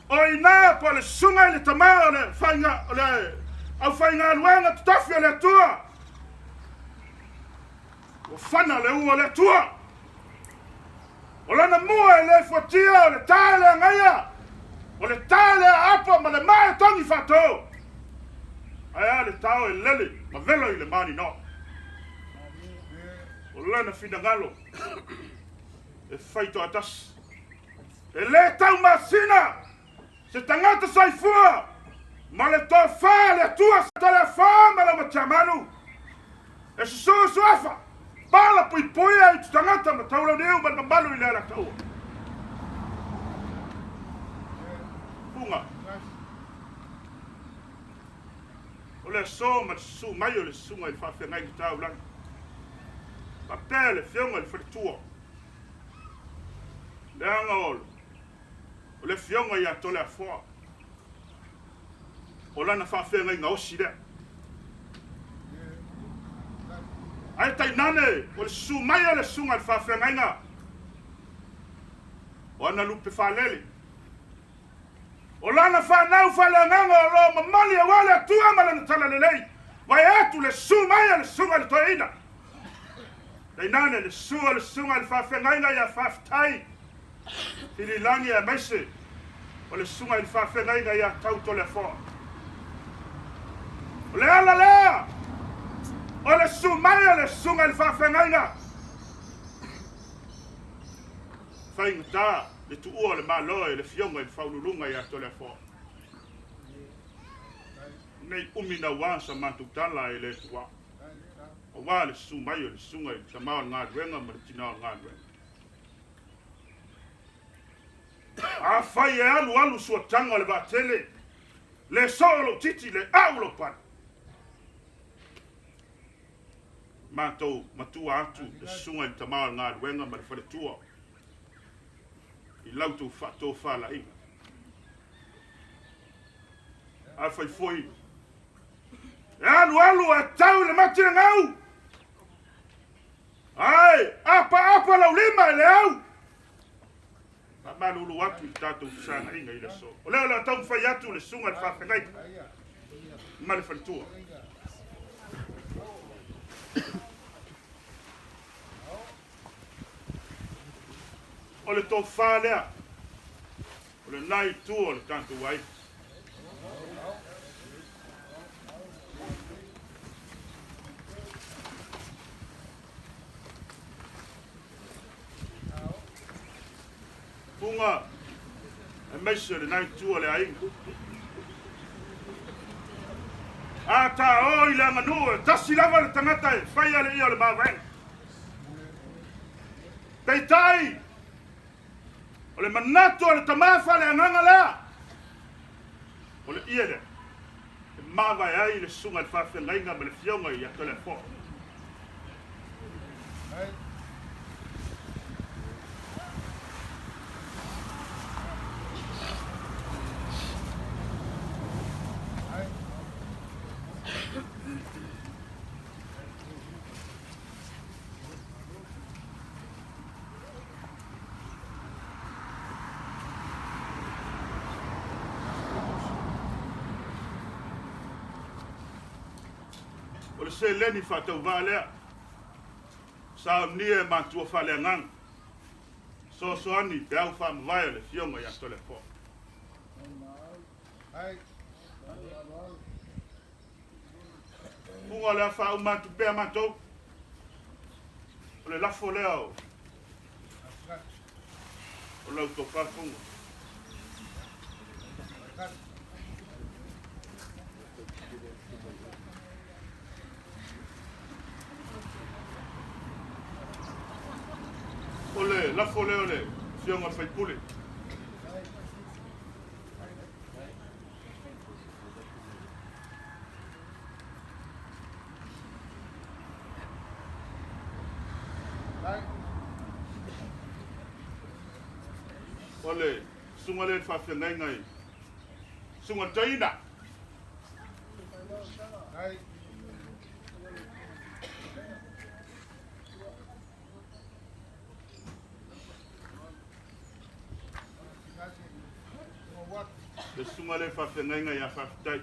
O ina pa le sunga I le tamao le whainga le au whainga luenga tutafia le tua. O whana le ua le tua. O lana mua e le fuatia o le tae le ngaia. O le tae le apa ma le mae tongi whatou. Aia le tau e lele ma velo I le mani no. O lana fina ngalo. E whaito atas. E le tau masina. Se tangata saifua. Ma le tō wha le tua sa tale wha ma le machamanu. E susu suafa. Pala pui pui ai tu tangata ma taula neu ma malu I le ala taua. Punga. O le so ma su mai o le sunga I whawhia ngai ki tau lang. Pa pēle whionga I wharitua. Le anga olo. O le whionga I a tole a whoa. O lana whawhia ngai ngā osi rea. Ai tai nane, o le su mai o le sunga I whawhia ngai ngā. O ana lupe whalele. O lana whanau whale nganga o lo mamali a wale atua malana tala lelei. Wai atu le su mai o le sunga le toeina. Tai nane le sunga le whawhia ngai ngā I a whawhtai. Hili langi a maise. O le sunga I whawhia ngai ngā I a tau tole a whoa. O le ala lea. O le su mai o le sunga I whawhia ngai ngā. Whainga tā. Le tu ua le maloe le fionga I le whaululunga I a tole a whoa. Nei umina wansa mantutala I le tua. O wā le su mai o le sunga I tamao ngā duenga ma le tinao ngā duenga. A whai e alu sua tanga le vātele. Le solo titi le aulo pan. Mātou matua atu le sunga I tamao ngā duenga ma le whare tua. I lautu whato whala inga. A whai foi. E alu a tau le matira ngau. Ai, apa lau lima le au. Malulu atu I tātou whisanga inga I le so. O leo la tau whai atu le sunga le whawhengai. Ma le whalitua. O le tō whālea. O le nai tua o le tanto wai. Punga, e meise le nai tua le ainga. A ta o i le anganu, tasi lava le tangata e whai ale ia le maweng. Pei tai, o le manato o le tamafa le anganga lea. O le ia le, e mawai ai le sunga le whawhengainga me le fionga i ato le fo. O le se leni whatau vālea. Sa o nia e mātua whale ngang. So ani, te au whamawai le fionga i ato le fo. Punga lea whau mātu pēr mātou. O le lafo lea o. O lau tō whafunga. O le lafo leo le fionga whaipule. O le sunga le whawhengai ngai. Sunga taina. Le sunga le whawhengai ngai a whawhitai.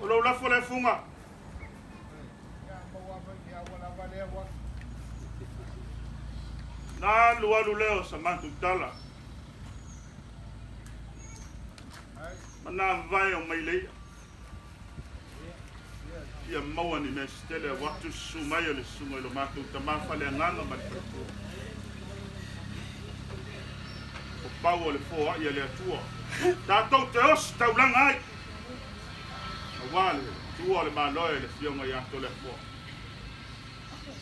O lau lafo le funga. Nā lualu leo sa mantu tala. Mana vai o mai leia. Ia maua ni me stele watu sumai o le sunga ilo matu tamafa le nganga ma le whaipua. O pau o le fōa ia le atua. Tātou te osi taulanga ai. Wale, tua le maloe le fionga i ato le fōa.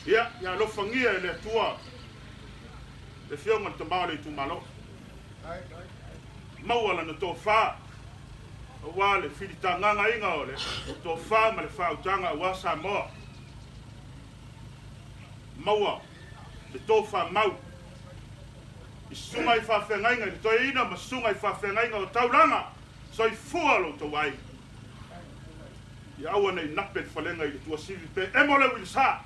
Ia lo fangia le tua. Le fionga te maole i tu malo. Maua na tō whā. Wale, whiri tā nganga inga o le. Tō whā ma le whautanga wa Samoa. Maua, le tō whā mau. I sunga i whawhengainga, i toi ina ma sunga i whawhengainga o tauranga. So i fualo tō wai. I aua nei nape whalenga i le tua sivi pe emole wili sā.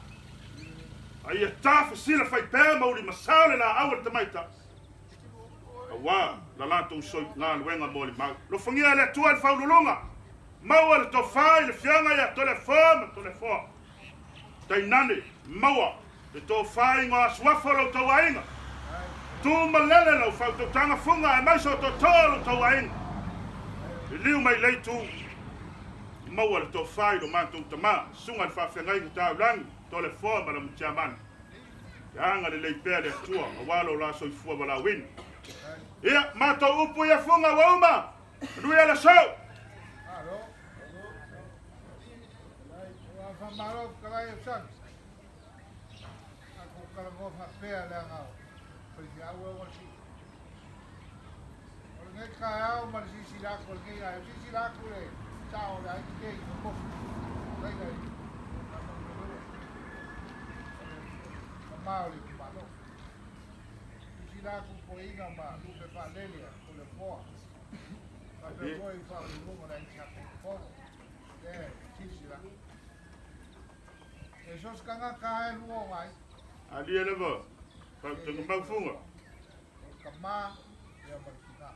Ai e tāwhi sila whai pēr mauri masaole la aua te maita. A wā, la lātou soi ngā luenga mōli mau. Lo whangia le tua i whaululunga. Maua le tō whai le whianga ia tole whā ma tole whā. Tai nane, maua, le tō whai ngā suafolo tau ainga. Tū malele lau whautou tanga funga e maiso tō tōlu tau ainga. I liu mai leitu. Maua le tō whai lo mātou tamā, sunga le whawhengai ki tāu rangi, tō le whā ma la mutiamani. Te anga le leipea le atua, a wālo la soi fua wala wini. Ia, mātou upu ia funga wauma, nui ala sau. Alo. Whamaro karai o sang. Ako karango whapea le angau. Pwisi au e wasi. O ngai kai au ma sisi lako, ngai ai sisi lako le. Tao le ai kei no kofu. Ngai ngai. Kamao le kumalo. Sisi lako po inga ma lupe pa lelia, po le poa. Pape poi fa un lungo da insiapo poco. Sisi lako. E sos kanga kae luo mai. Ali ele vă, te ngambau funga. Kama ya markina.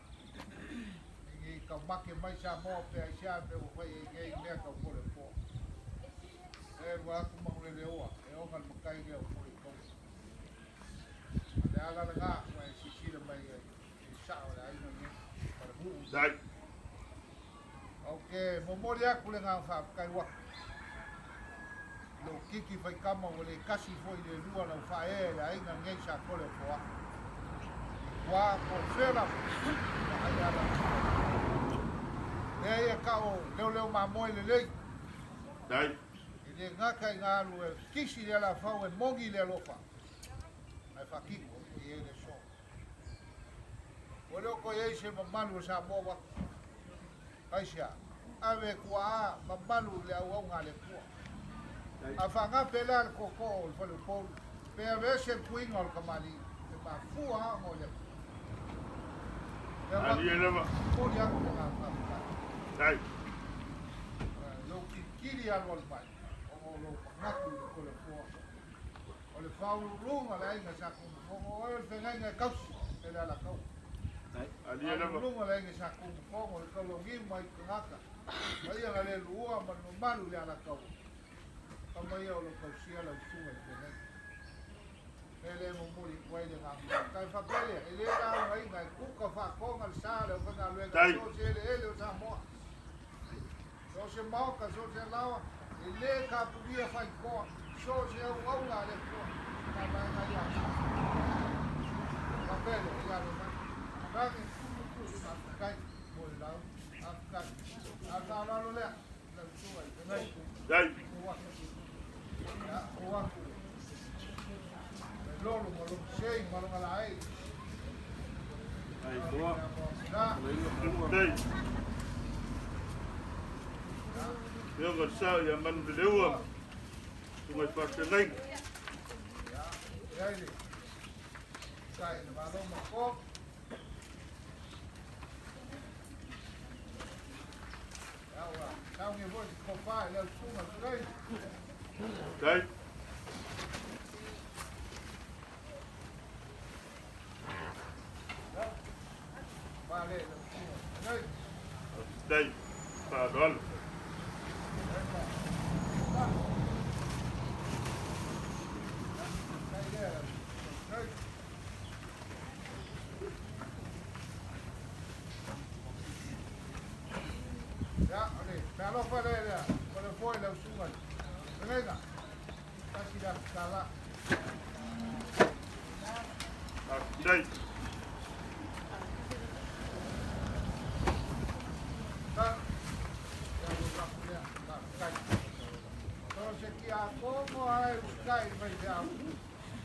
Ngi ka make mai sa mo pe ai sa pe o fai e me ka po le po. wa ku ma le o e o ngal makai le o ko ko ala la ga wa si le mai sa la ai no ne para bu Dai. okay mo mo dia ku le nga fa kai wa lo kiki fai kama o le kasi foi le lua la fa e la ai nga ngai sa ko le fo wa ko fela ai ala e ka o leo ma mo le Dai. le ngaka ngā lue kisi le la fau e mongi le lofa ai whakiko i e le so o leo ko e se mamalu sa mowa kaisia ave kua a mamalu le au ngā le kua a whanga pela le koko o le whalu polu pe a vese puinga o le kamali te ma fua mo le Ali e lava. Poli aku le ngā whakika Dai. lo kikiri alo al mai lo ngatu ko le fo o le fau lunga la inga sa ku o le fenga inga kausi e la kau Ali e lava. lunga la inga sa ku o le kau ngi mai ngaka mai nga le lua ma no malu le ala kau ka mai o le kausi ala sunga le fenga ele mo muri kwai le nga kai fa pele ele la mai nga ku ka fa ko ngal sa le fa nga le so se ele sa mo so se mo ka so se lawa ele ka puia fai ko so se au au la le ko ka ba nga ya ka pele ya le ka ke kai mo la ka la lo le la so ai Dai. ya o wa lolo mo lo sei mo lo la ai Ai boa. da Dai. Eu vou sair a mano de Deus. Tu vai fazer bem. ya ile sai le ba lo mo ko ya wa sao nghe voi ko fa le su ma sai Dai. ba le su ma sai Dai. Pardon. Ya, oke. Nah, lo pada ya. Pada foi le su ma. Venga. Casi la sala. Dai. Entonces, ¿qué hago? ¿Cómo hay buscar y me llamo?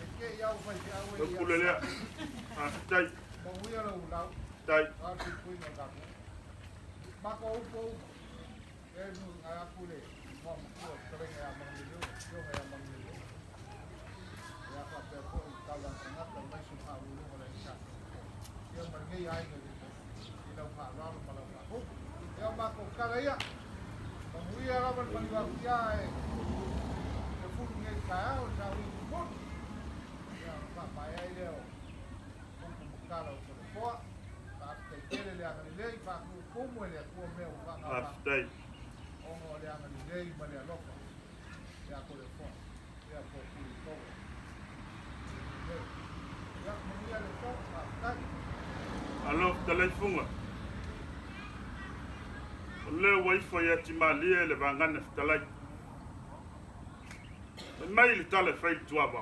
Es que ya me llamo Eu y pule le. Dai. como voy a lo lado, Dai. a ver si fui no da. Mako upo. Es un agapule. Vamos, pero que a manguillo, yo me a manguillo. Ya pa pero cala nata mais un pa uno con el chat. Yo me ngai ai no y no pa raro para la. Ya mako kala ya. Como voy a la manguillo ya el fútbol ngai ka o sa un fútbol. Ya pa pa ai leo. Como kala o por fora. Ele le aga lei fa como ele ko me o fa Ah, dai. o le aga lei ma le lofa ya ko le fo ya ko ku ko ya mo ia le fo ta Alo, telefonga. Le wifi ya timali le vangana fitalai. Mai le tale fai tua ba.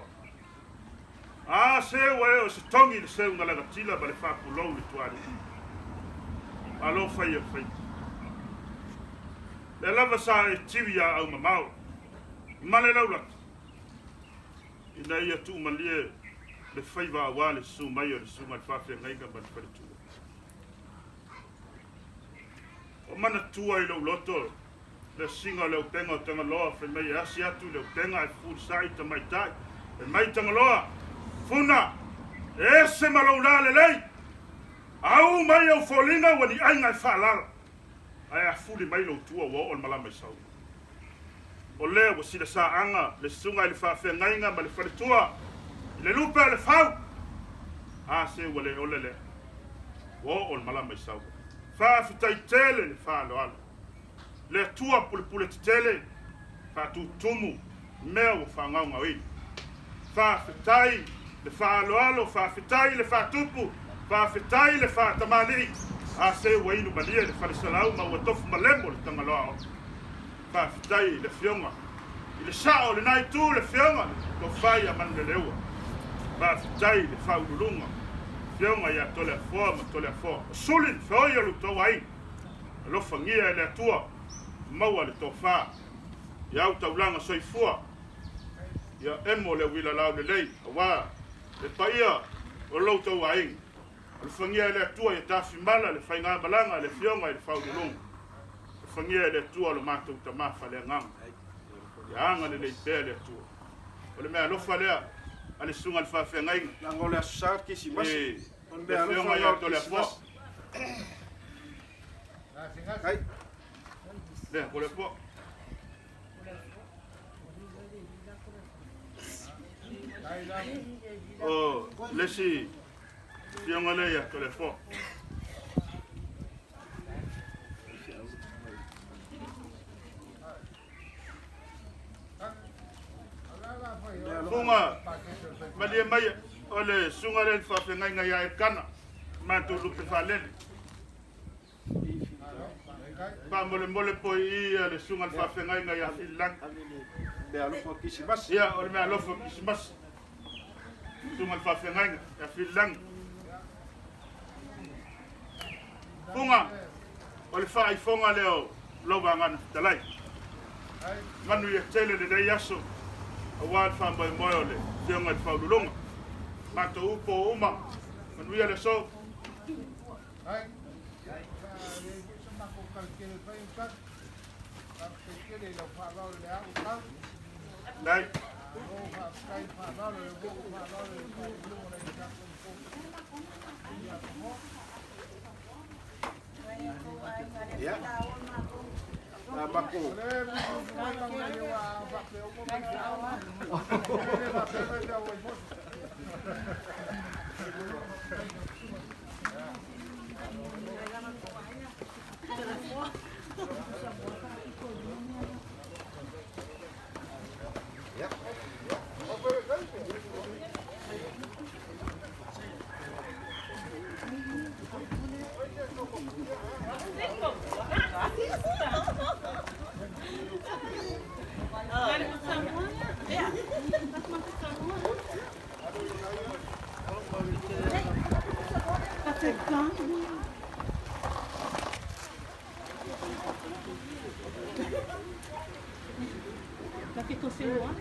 Ah, se wa o se tongi se ngala gatila ba le fa pulo le tuari. Alo fai fai. Le lava sa e tivia au mamau. Male laula. Ina ia tu malie le fai va wa le su mai o le su mai fa fe ngai ka ba fa tu. O mana tua i lo loto le singa le tenga tenga loa fe mai asi atu le tenga e fu sai ta mai tai e mai tenga loa funa e se malo la le lei au mai o folinga wani ai ngai fa la ai a fu le mai lo tua wo o mala mai sau o le o sida sa anga le sunga le fa fe ngai nga ma le fa tua le lupa le fau a se wale o le wo o mala mai sau fa fitai tele le fa lo ala le tua pule tele fa tu tumu mea o whangau ngawini. Whawhitai le whaaloalo, whawhitai le whatupu, whawhitai le whatamali. A se wainu malia le whalisalau ma ua tofu malemo le tangaloa o. Whawhitai le whionga. I le sao le nai tū le whionga, to whai a manu le leua. Whawhitai le whaurulunga. Whionga ia tole a whoa ma tole a whoa. Sulin, whioi alu tō wai. Lofa ngia e le atua, maua le tō wha. Ia au taulanga soifua. Ia emo le wila lau le lei, a wā. Le paia o lau tau waing. Le whangia e le atua ia tāwhi mala, le whainga malanga, le whionga e le whaurulunga. Le whangia e le atua lo mātou tamafa le nganga. Ia anga le lei pēr le atua. O le mea lofa lea, a le sunga le whawhengainga. Lango le asa kisi masi. Le whionga ia tole a wha. Hai. Lea, ko le wha. O, lesi, whionga le ia tole a wha. Funga, malia mai o le sunga le whawhengainga ia e kana. Mātou lupe whalele. Pa mole po ia le sunga le whawhengainga ia whilang. Mea lupa kisi masi. Ia, o le mea lofa kisimas. Sunga le whawhengainga ia whilang. Funga, o le whaifonga leo loba ngana talai. Manu ia tele le dei aso. A wad whambai moe le whionga te whaurulunga. Mātou upo uma. Manu ia le so. Nei. Ya. Mako. Tapi kursi luar.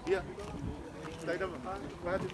Iya. Dai da ba. Ba di.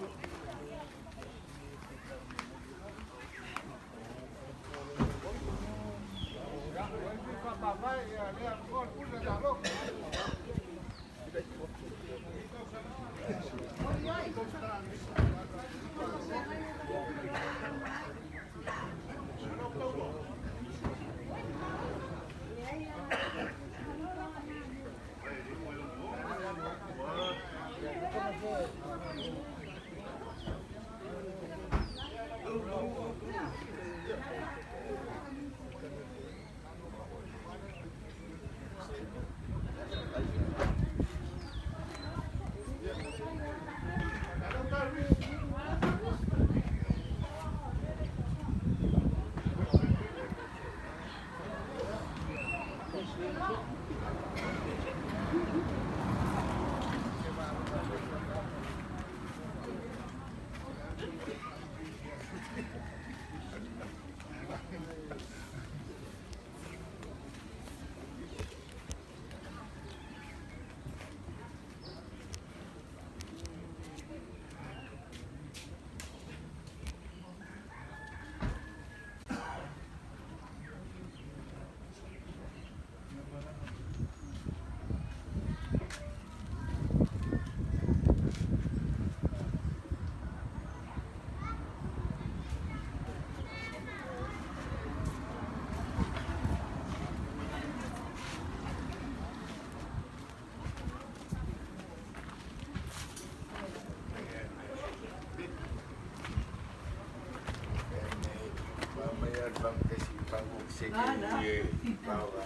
Ye, kawa.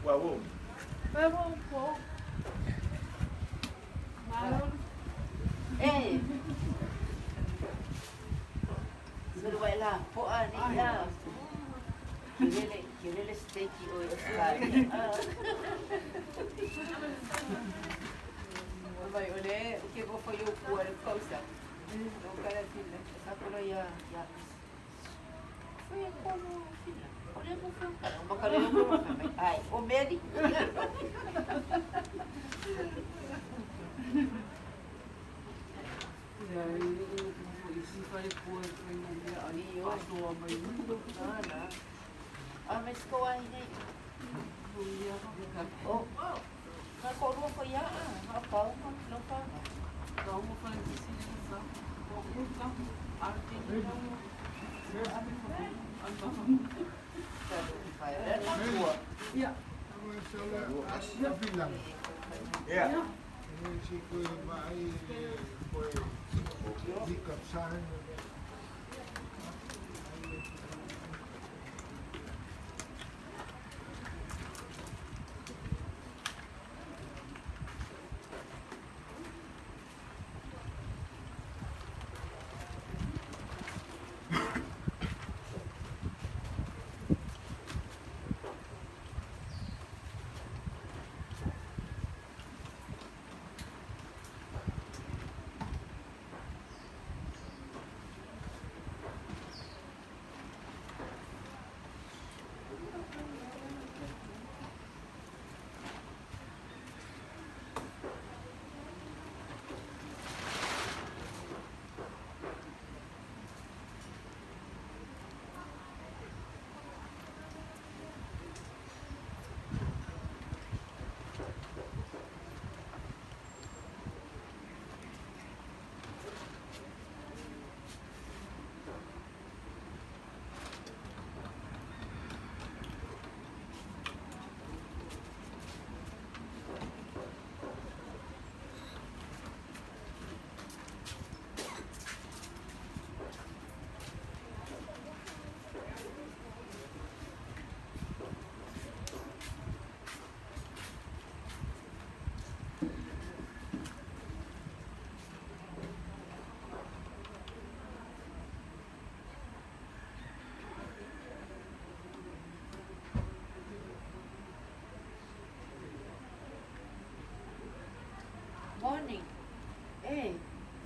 Wow. Pero po. Malon. Eh. Surubai lah. Poa ni lah. Kira steaky o sekali. Vai olhar o que vou fazer o couro coisa. Não cara filha. Aku lah ya. Foi como filha. Olha como foi. Uma cara eu vou fazer. Ai, o médico. Isi fai kuat punya ani yo tua mai mundo kana. Mas kau ini. Oh. Kau lu apa ya? Apa? Lupa. Kau mau pergi di sini sah? Kau bukan artinya. Ja. Yeah. Si Kuya Mai, hikap sana. Morning. Hey,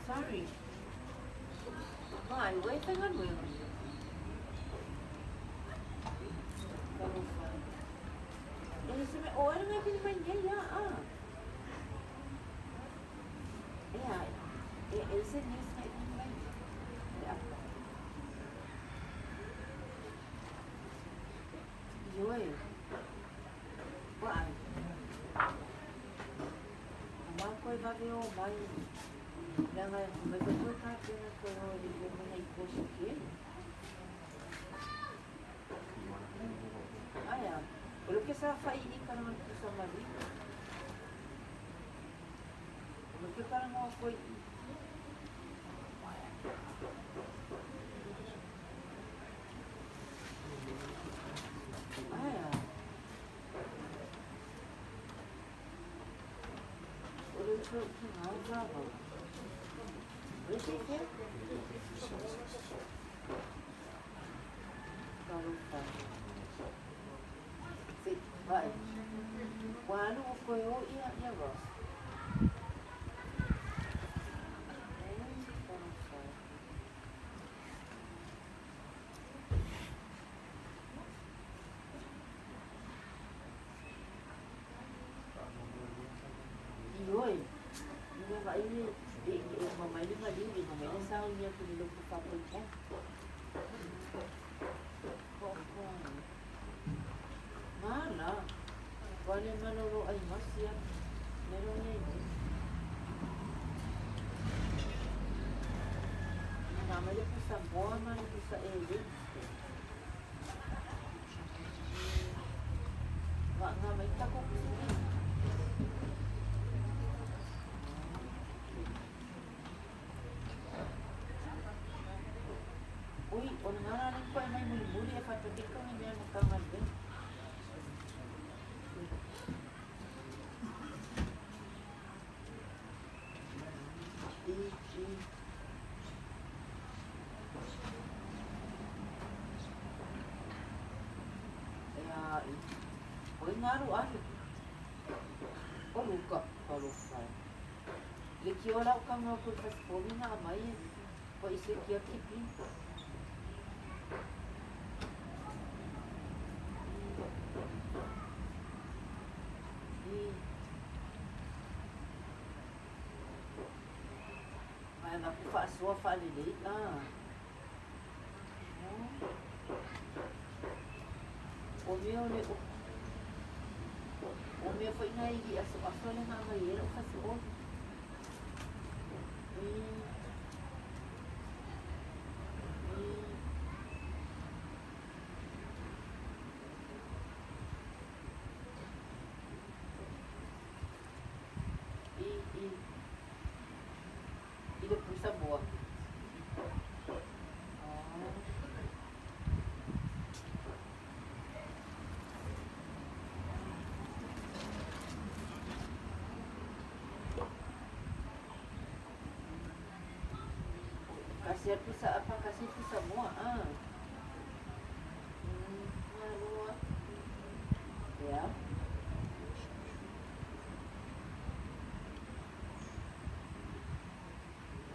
sorry. Mai, wait a minute. Ini semua orang yang pilih main dia ya. Ya, Elsa ni saya main. Ya. Yoi. Wah. Ko'y bagyo bay. Jangan betul tak kena kalau dia menaik posisi. Ayah, kalau kita faidi kalau kita sama dia. Kalau kita mau koi. Ayah. Vai. Quando foi o negócio? E hoje, mamãe não vai vir, mamãe não sabe onde é que ele não está por Mana? Wala manuro ay mas yan. Meron niya yun. Namali ko sa buwan, mali ko sa edit. Nga may takok siya. Uy, o nananalig ko ay may muli-muli. pati ko hindi yan magkamad din. Kaya, oy naruan. Paluka, palukay. Liki wala ko kang mga pulpas po, na kamay. Paisip kaya kipin. May nakufa-aswa fa-alilate Umeo fa inaigi aso-aso lang nga mayero kasi Ilo po sa buwan. Kasi po sa apa kasi po sa buwan. Naruwa. Yeah.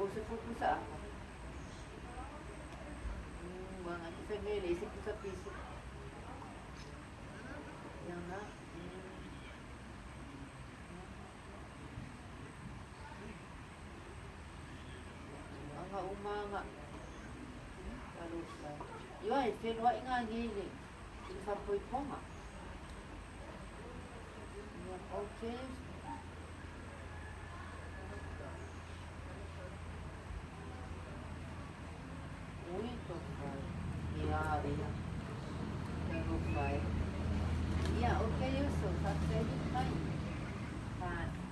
Puso po sa ako. Mga isang ngayon, isip po sa piso. Yan na. Mga umanga. Kalusa. Yun, pinwa nga gili. Ilfapoy po nga. Okay. Yeah, okay, so that's it. Fine. Fine.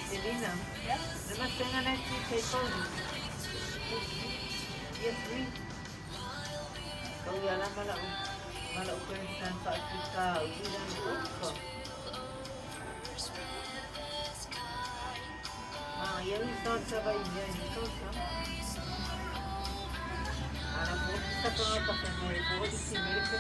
Selena, nama setengah nasi cekol. Yes, we. Kau jalan malah ukuran South Africa, ukuran apa? Yang South Sabaya ni South. Anak pun kita pernah pakai mereka, di sini mereka.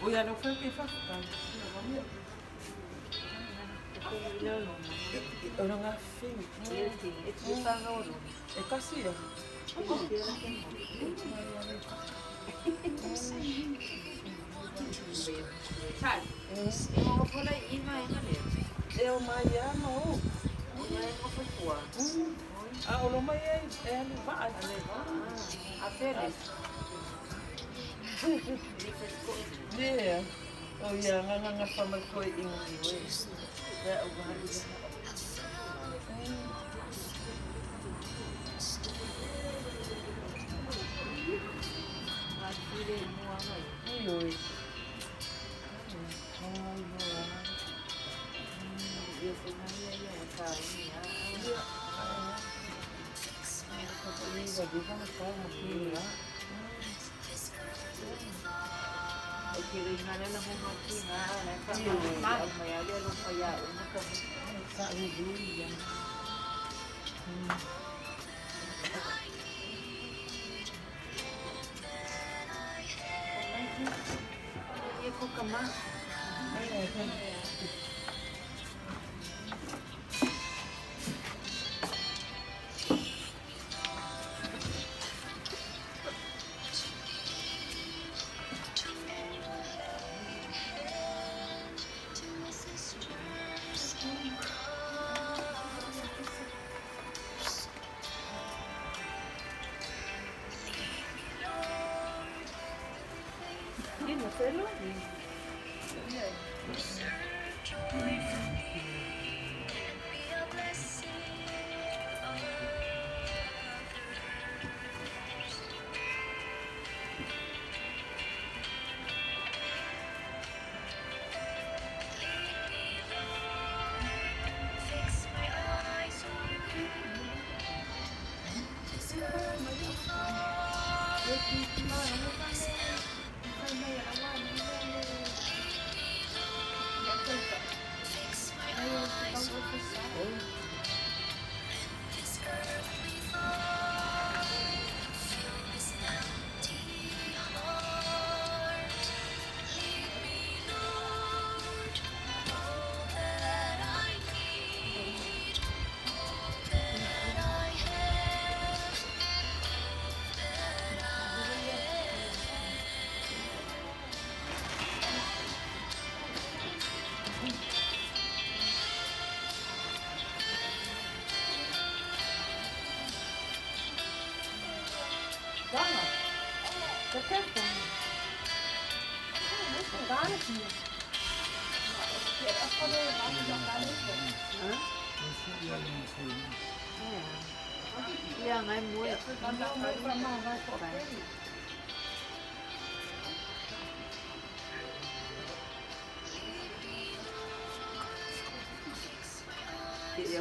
Uia, não foi o que faz. Orang asing. Itu sangat orang. Kasih ya. Sai. Mau pula ima ni. Eu Maia mau. Ima mau perempuan. Ah, orang Maia lupa. Apelis. Dia. Oh ya, nganga sama kau English. Ya, ubah dia. Oi. Yang ai mua ya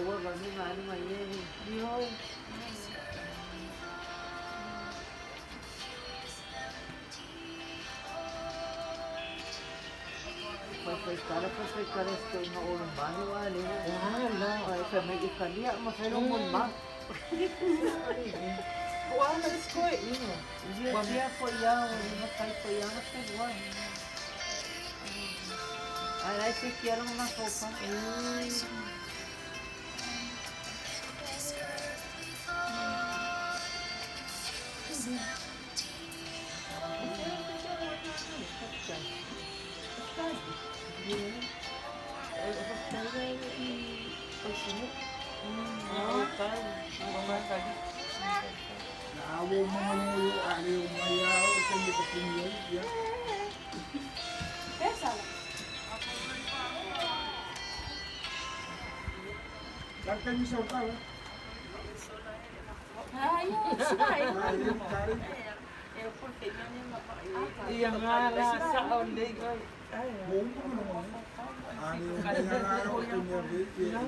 wa ba ni ma ye ni ho Para esto no orang baru ada. Ay, kami ikan dia masih rumon bang. Wah, mas kau ini. Dia foyang, mas kay foyang mas kay buwan. Ay, si kaya lang na sopa. ko sino. Tay, mga kali. Naawo mga muyo, ali yung mayaw, sa hindi ka pinyo. Laktan niyo sa utaw. Iya nga sa onday ko. Ay. Buong ko naman. Ali yung mayaw, pinyo.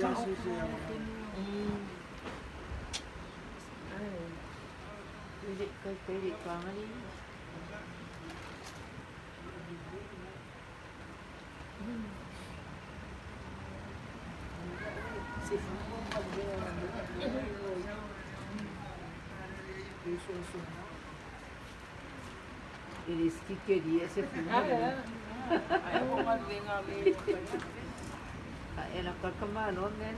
Kaya siya. Pwede pa nga rin. Eles que queriam ser filmados. Ela com a camarão, né?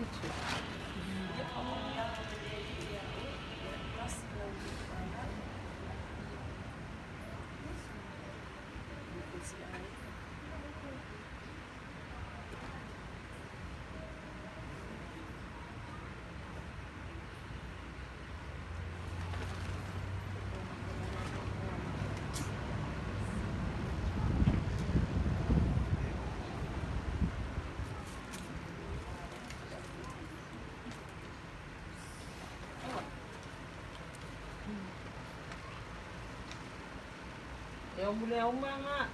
Eu mulher uma.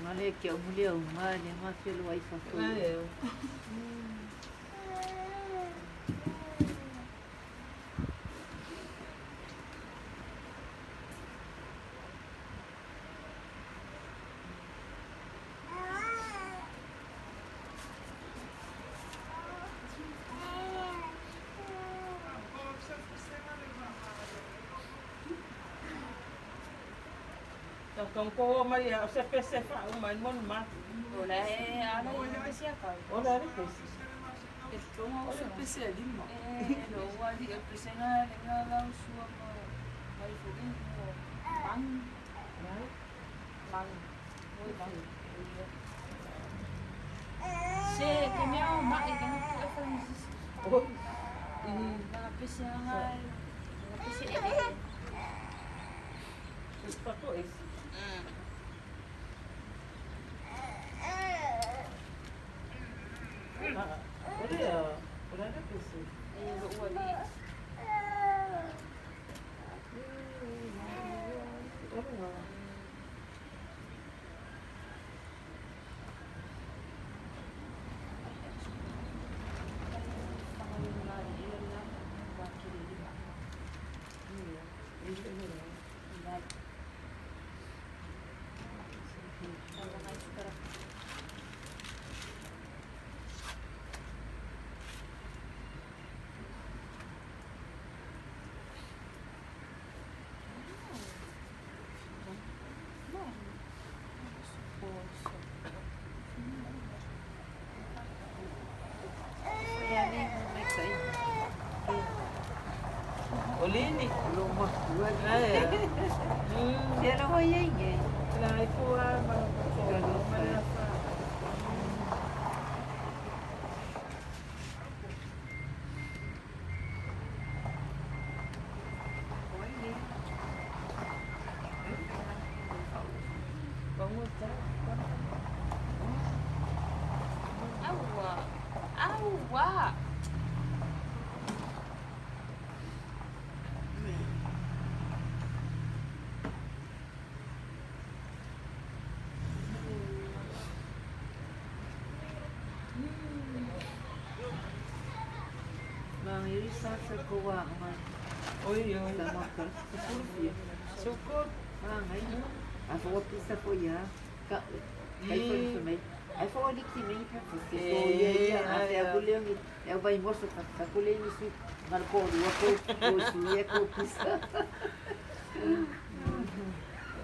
Olha que a mulher humana, uma pelo aí para Eu. Então, com a Maria, você pensa que o mais normal. Olha, ana yung kasi ako. Olha, ele pensa. Ito nga ako spesialin mo. No, wali ang presena nga lang suwa mo. May fugin mo. Bang. Bang. Oy, bang. Si, kanya ako makikinig ko ako. Oh, Mga presena nga. Mga presena. isso para isso. Olha a pessoa. Ayun, wali. Olini. Lumah dua. Ay. Dia nak hoyai ke? Lah itu kalau mana Awa. Awa. Bang Yuri sa kuwa man. Oi, Sama ka. Kursi. Syukur. Bang ay. Ako pisa po ya. Ka. Kay pun semai. Ai fo dik ti mei pa. So ya ate aguleng. Eu vai mostro ta kuleng isu. Marco do ko su ya ko pisa.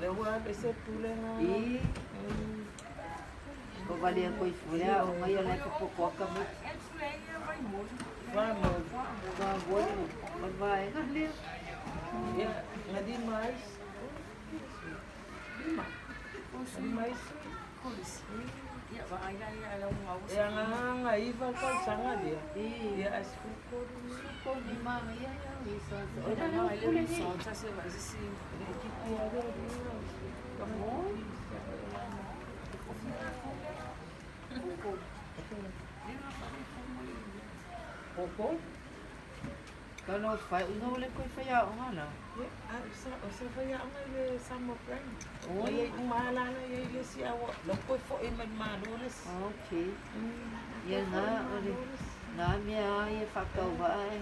Lewa ese tulena. E ko valia ko ifulha o mai ala ko po ka mo. Vamos. Ba boleh. Vai. Ya, ngadi mais. Mais. Ya E anga iva kau sanga dia. Ia asku ko. Suko ni mama ia isa. Ora não, ele é só, já se vai assim. Koko? Kalau fai, não oleh kau fai a ngana. Sa fa ya nga le sama friend. Oh, ye umala na ye le si awa. Lo ko fo e med malunes. Okay. Ia na oleh. Na mia ia fakau vai.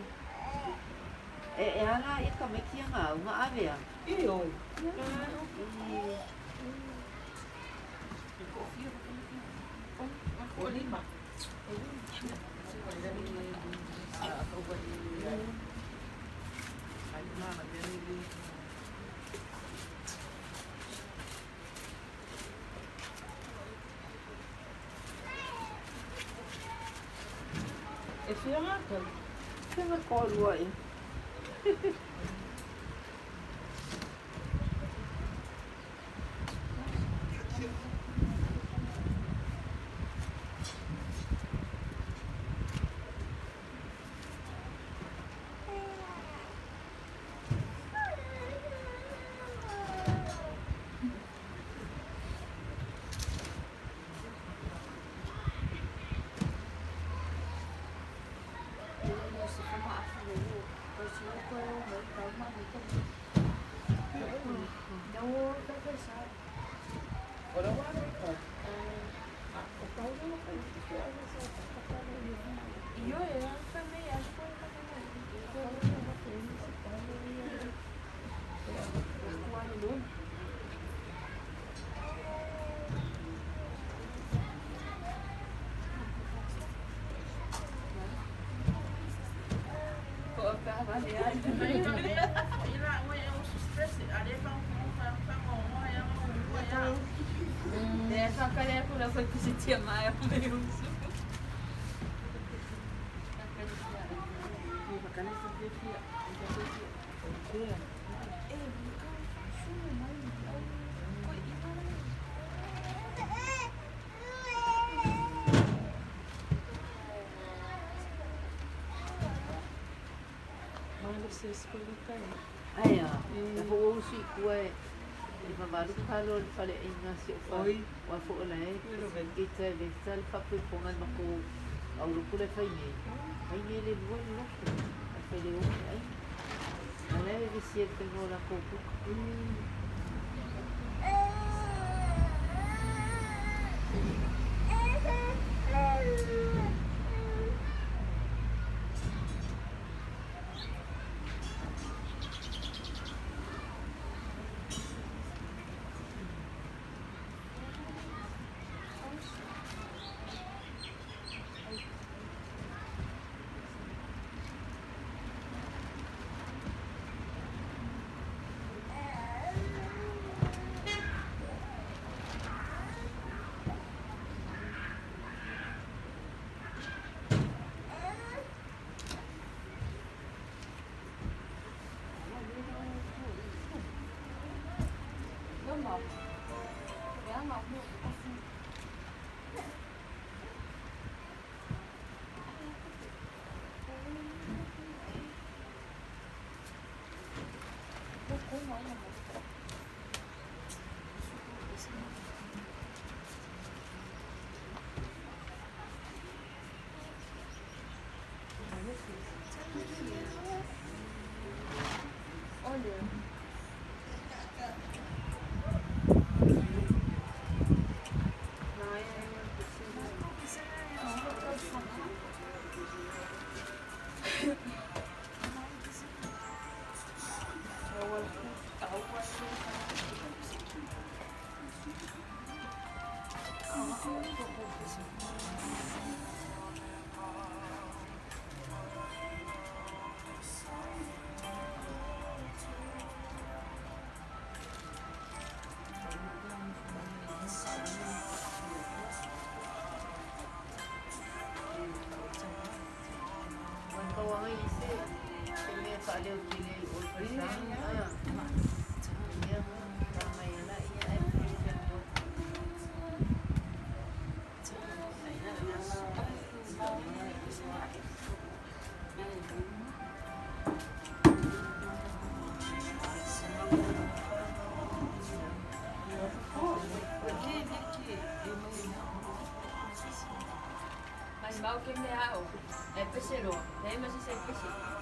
Ana ia kameki nga nga avea. Iyo. Olima. E fia ngaka. Kena kau luai. Essa careca foi que se tinha mais meio. Ai, eu vou usar kue. Iba baru kalau pada ingasih oi, wafu oleh. Kita besar pakai pongan aku, aku pula fai ni le buat ni lah. Fai le buat ai. Mana ni siap tengok aku. Mas mal que me hao. É pesero. Nem mas isso é pesero.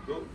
Go.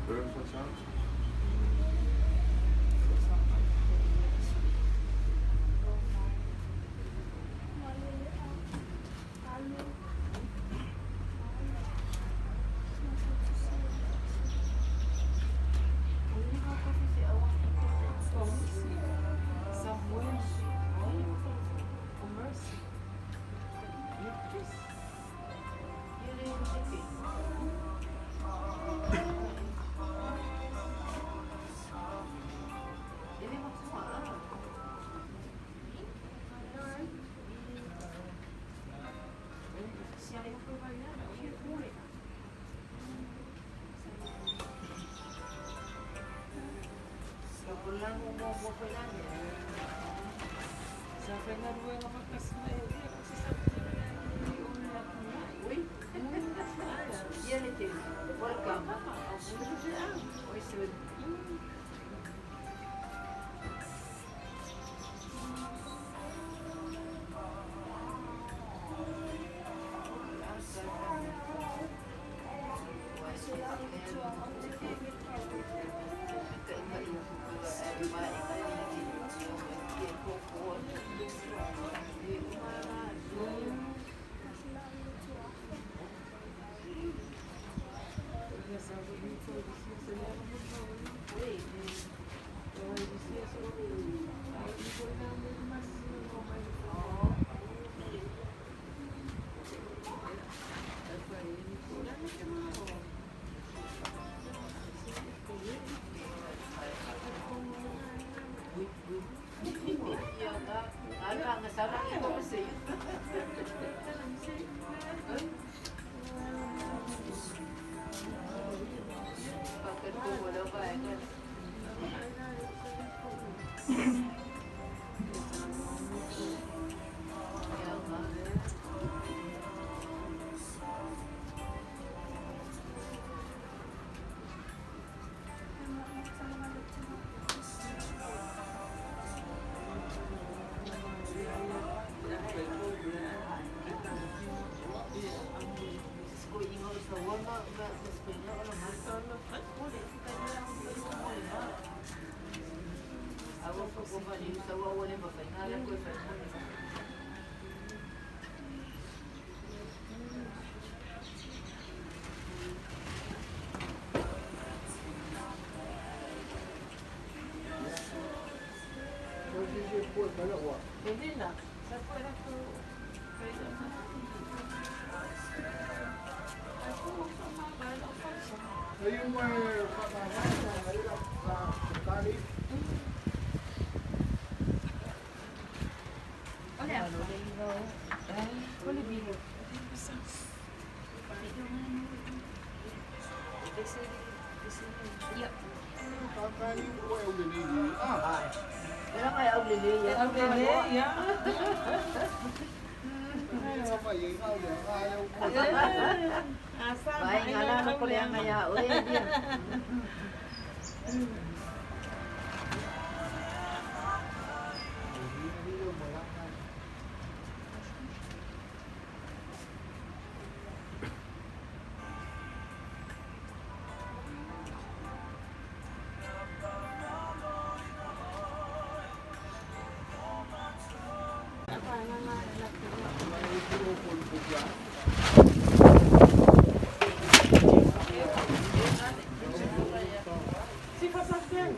Burn for sound. Hindi na. Sa pwera ko. Pwera na. Ako, sama ba? Ano pa siya? Ayun mo sa kali. Olha, olha bigo. Iya. Kakali ko ay ulili. Ah, Wala kaya ang lili. Ang bebe, ya. sa payay ka ulit. Ayaw ko. Asa, Bahay nga lang ako lang ngaya. Uy, dia. Si Pasasyan.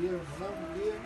Dia malam dia.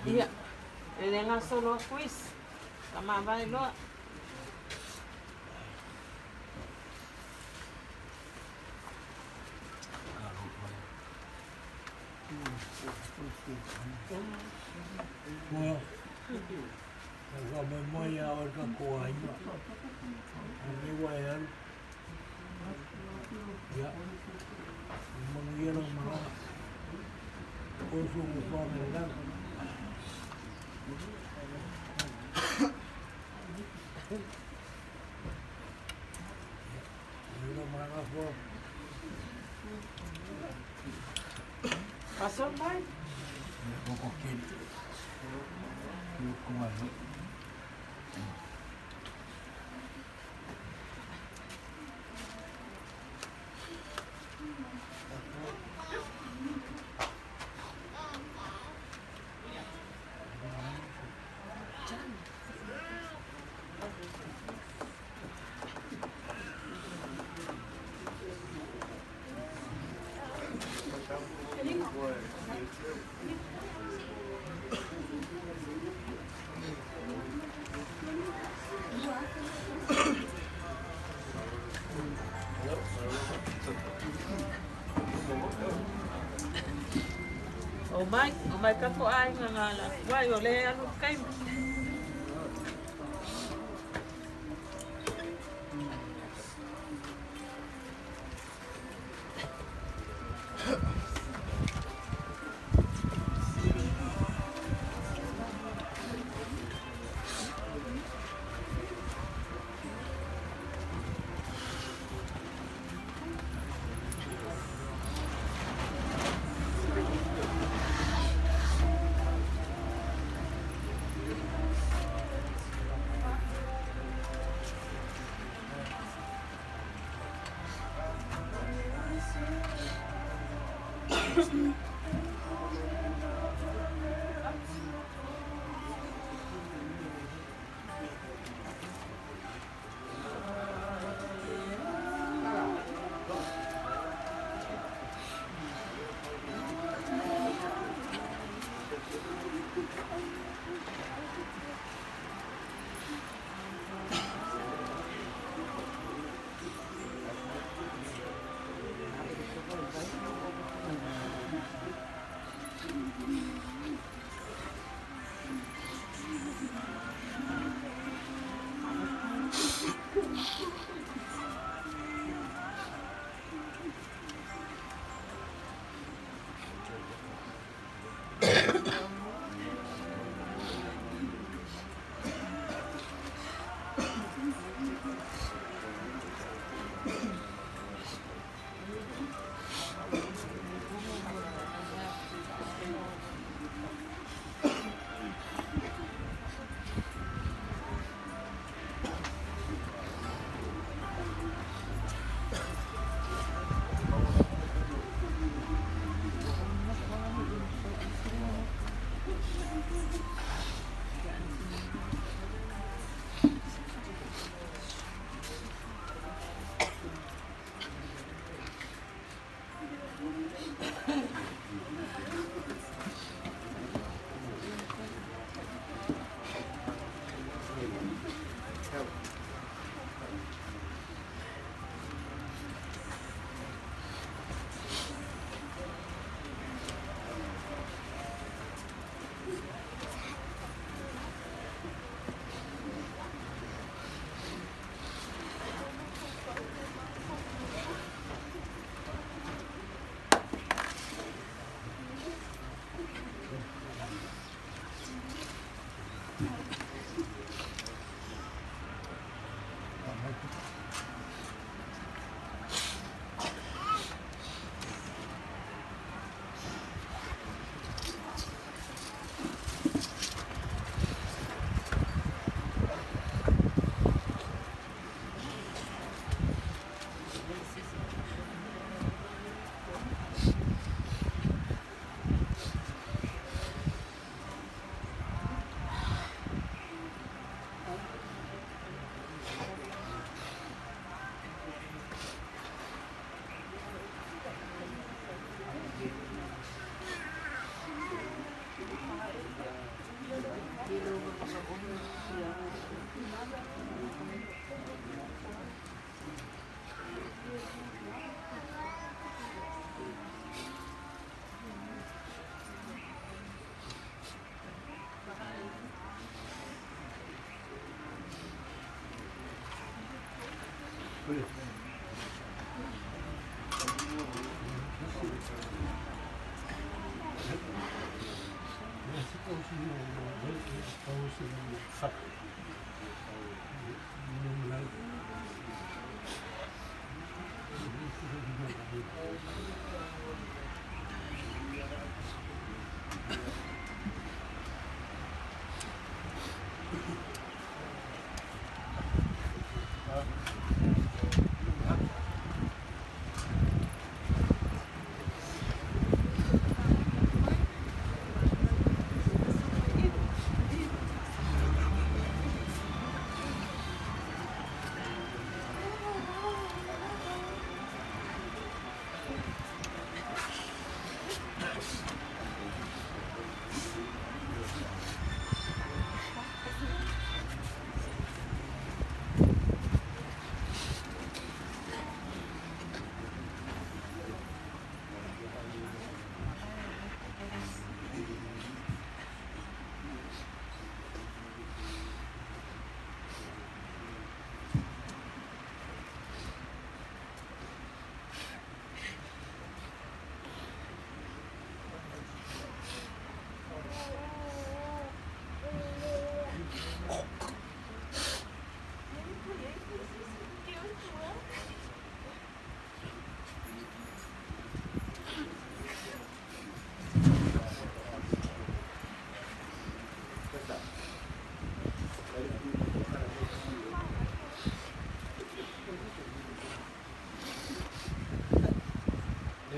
Iya. Ele nga solo quiz. Tama ba ilo? Well, sa memoria orga kuanya. Ini wayan. Ya. Mengira mana. Kosong panggilan. Mengira mana po. Pasok ba? Kokokin. Kumain. mai ka ko ai ngala. Wai o le anu kai.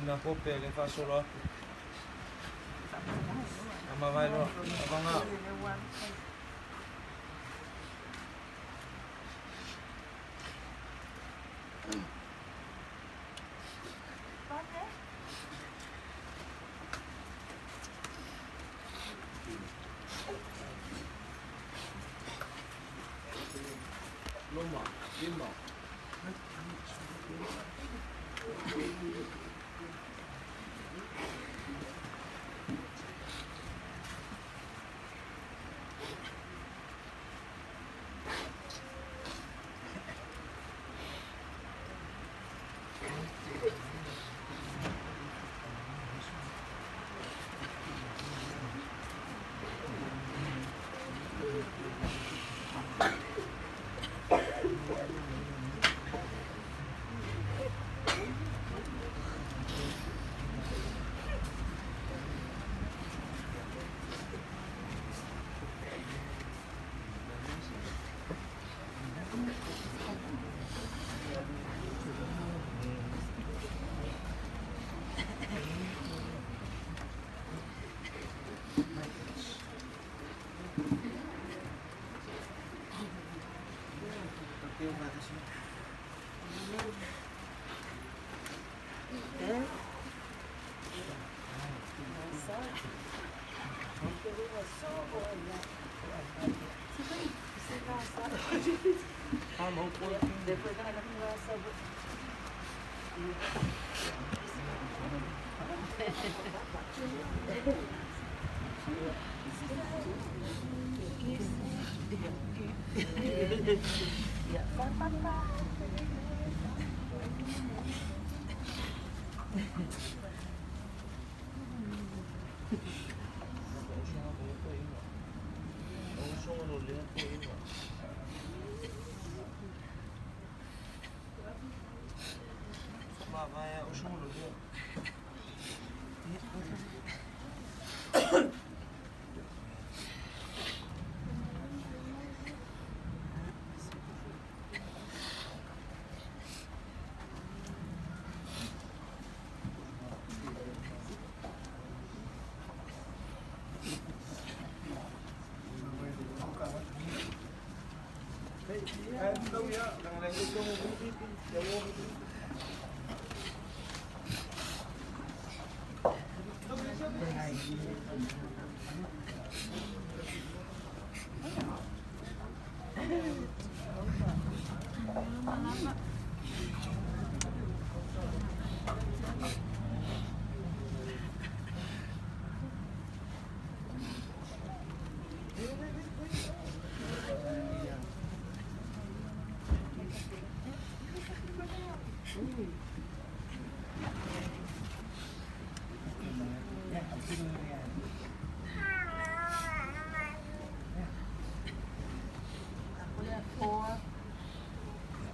na kope le fasolo. Ama vai lo, abanga. Loma, lima. Depois da conversa.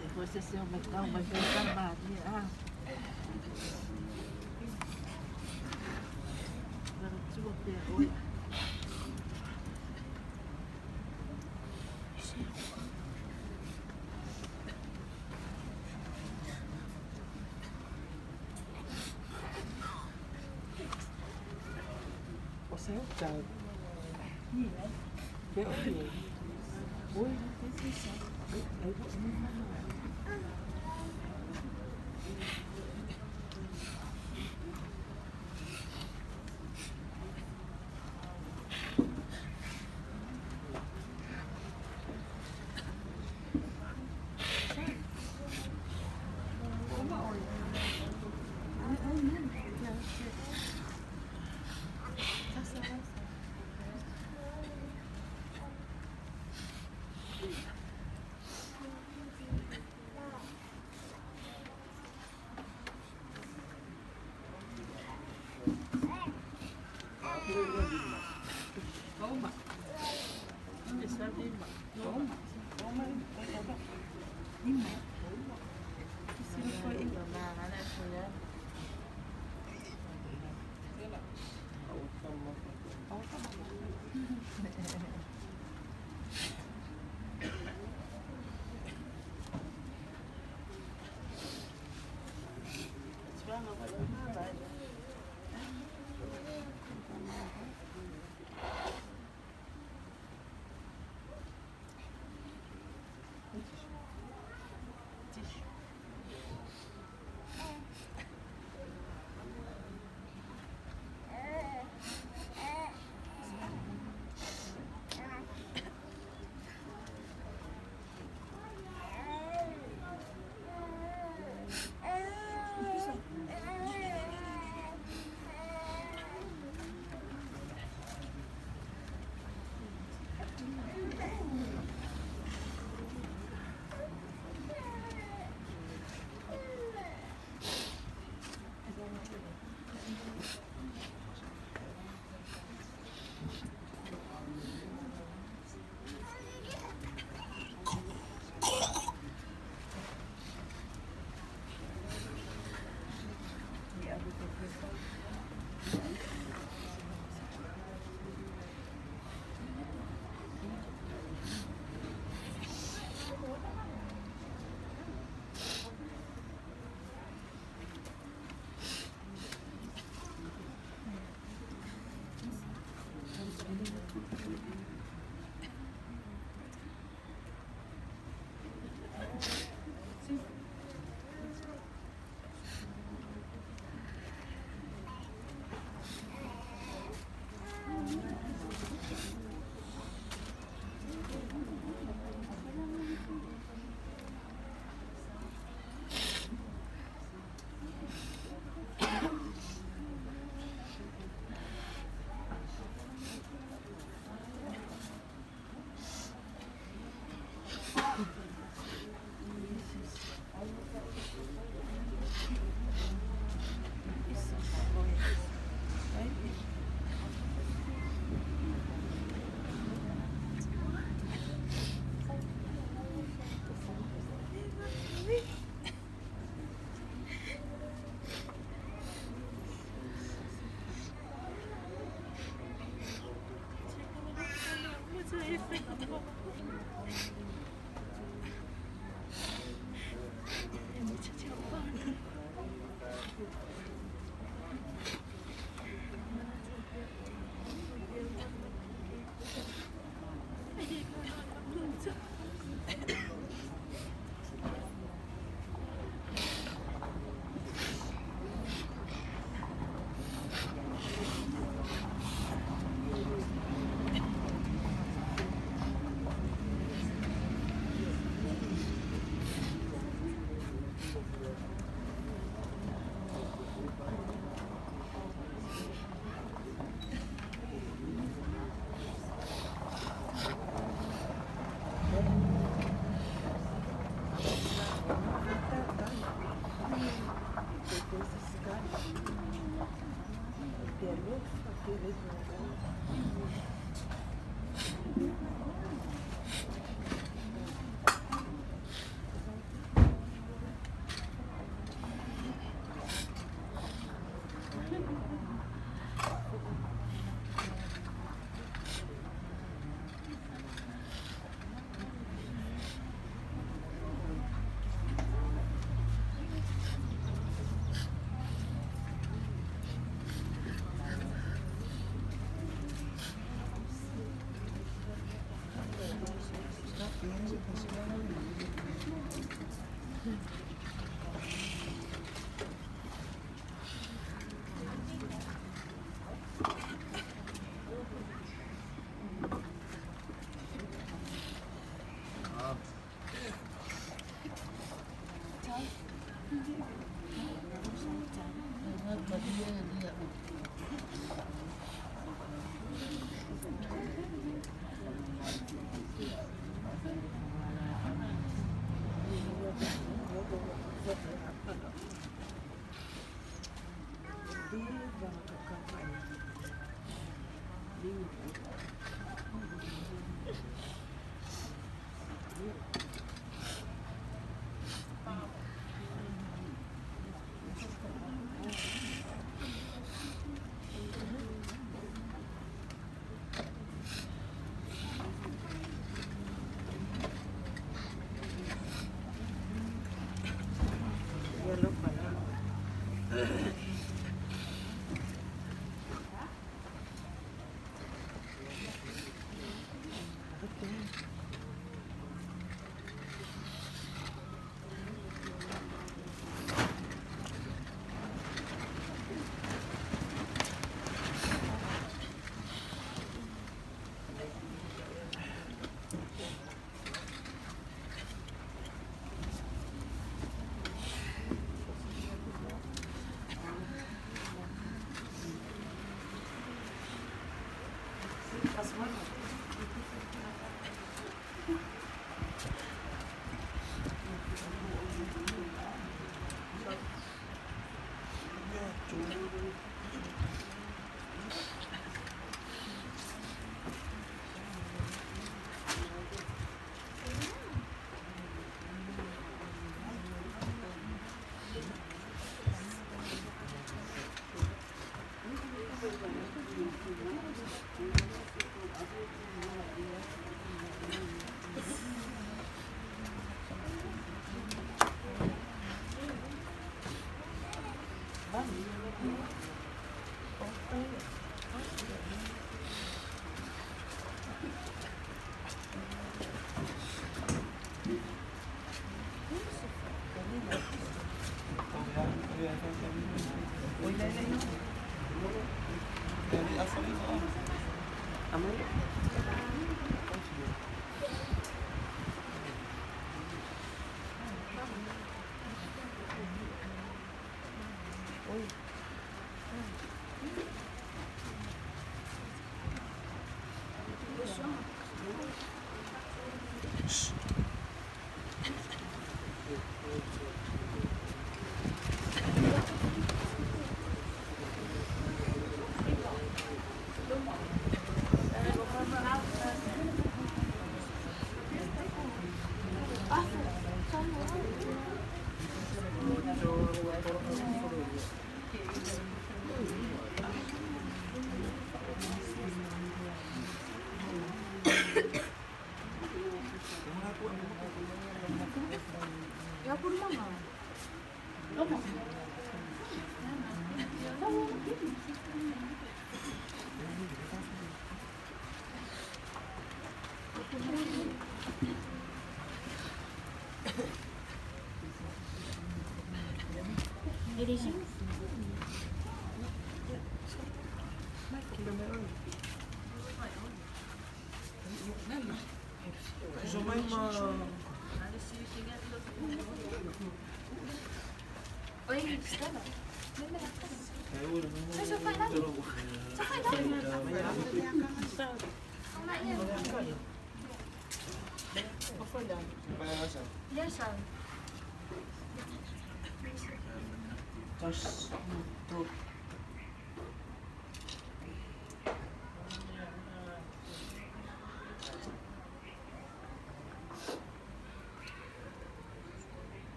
Depois você aumentar uma vez a Maria. Agora sua pergunta. Você é o Thiago. Que é o quê? Oi, não tem sensação. Toma. Essa lima. Toma. Toma. Lima. Isso não foi ainda. Vai.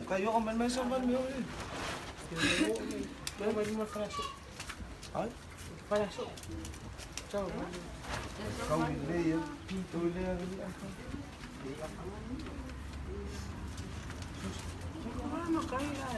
Kayo ka man sa man mo eh. May mo flash. Ay? Flash. Ciao. Kau ni ya. Tu le ni apa? Ano kaya?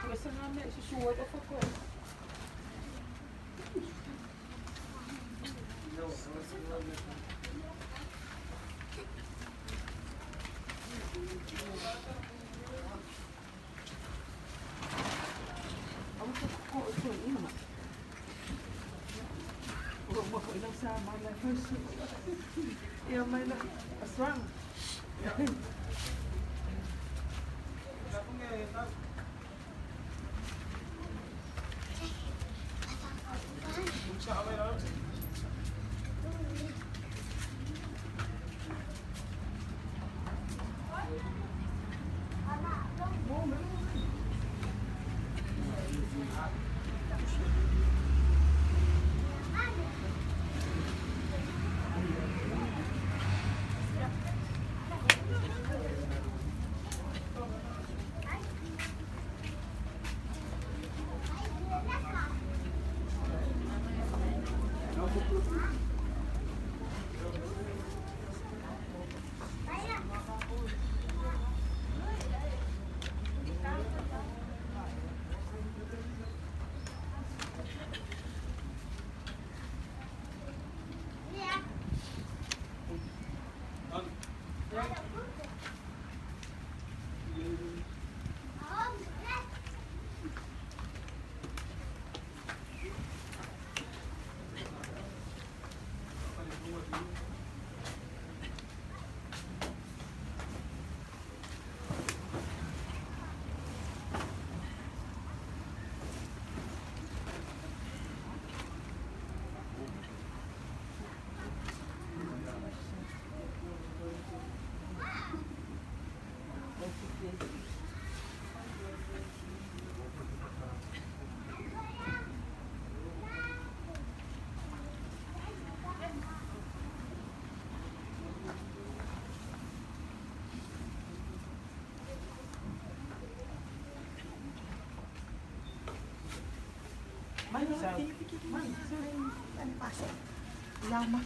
Basta nga may susuwat ako ko. Ang ko ito ina. Huwag mo ko ilang sama na first. Yeah, may na aswang. Lama.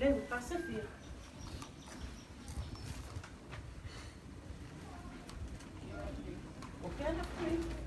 Lembra, passa fio. O que ela fez?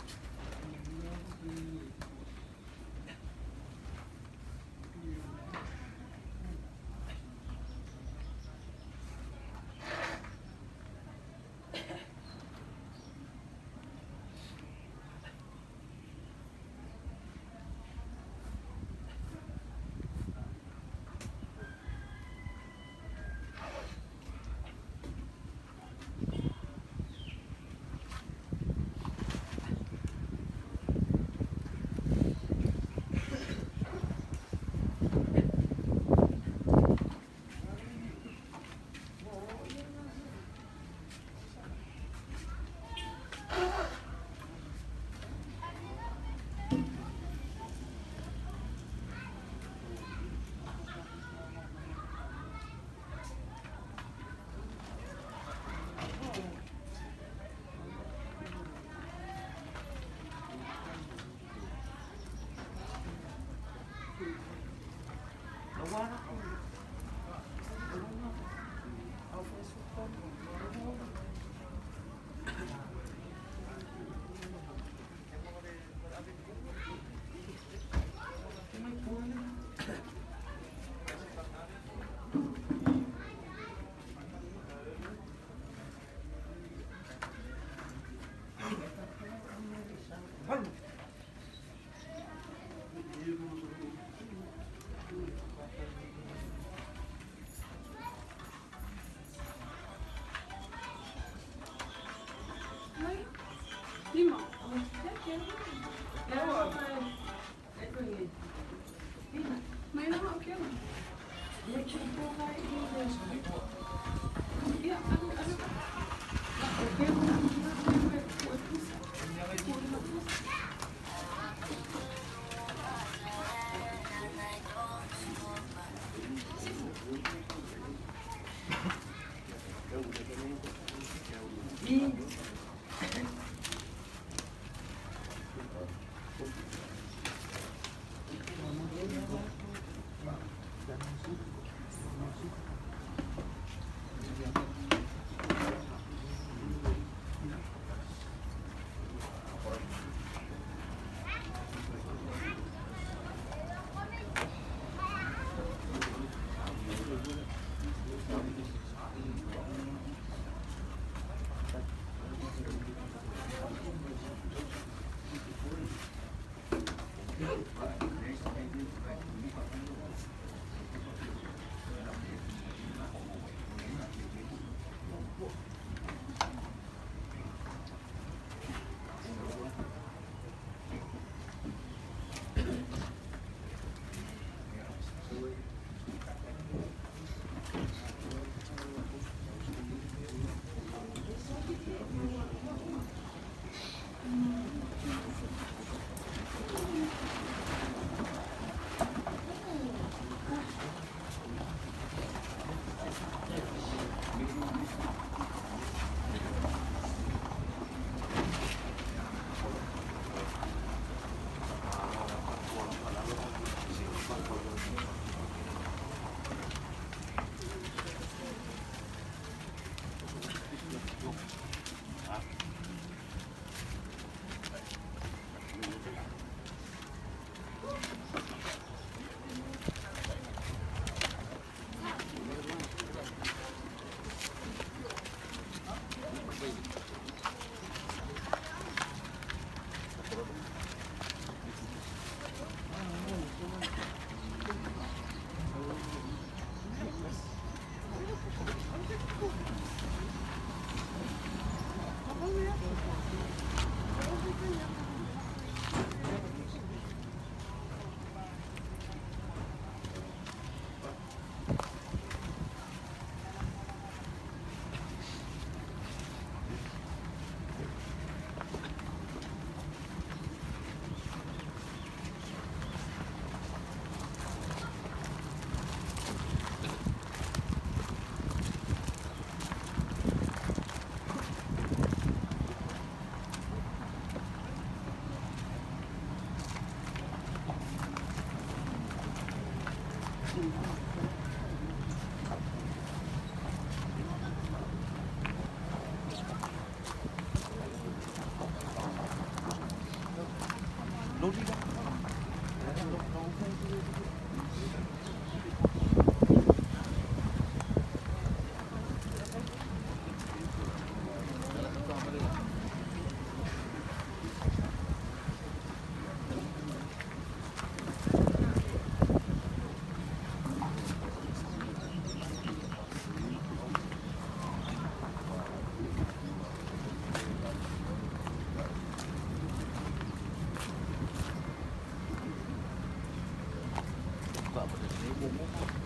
Pak, pada sini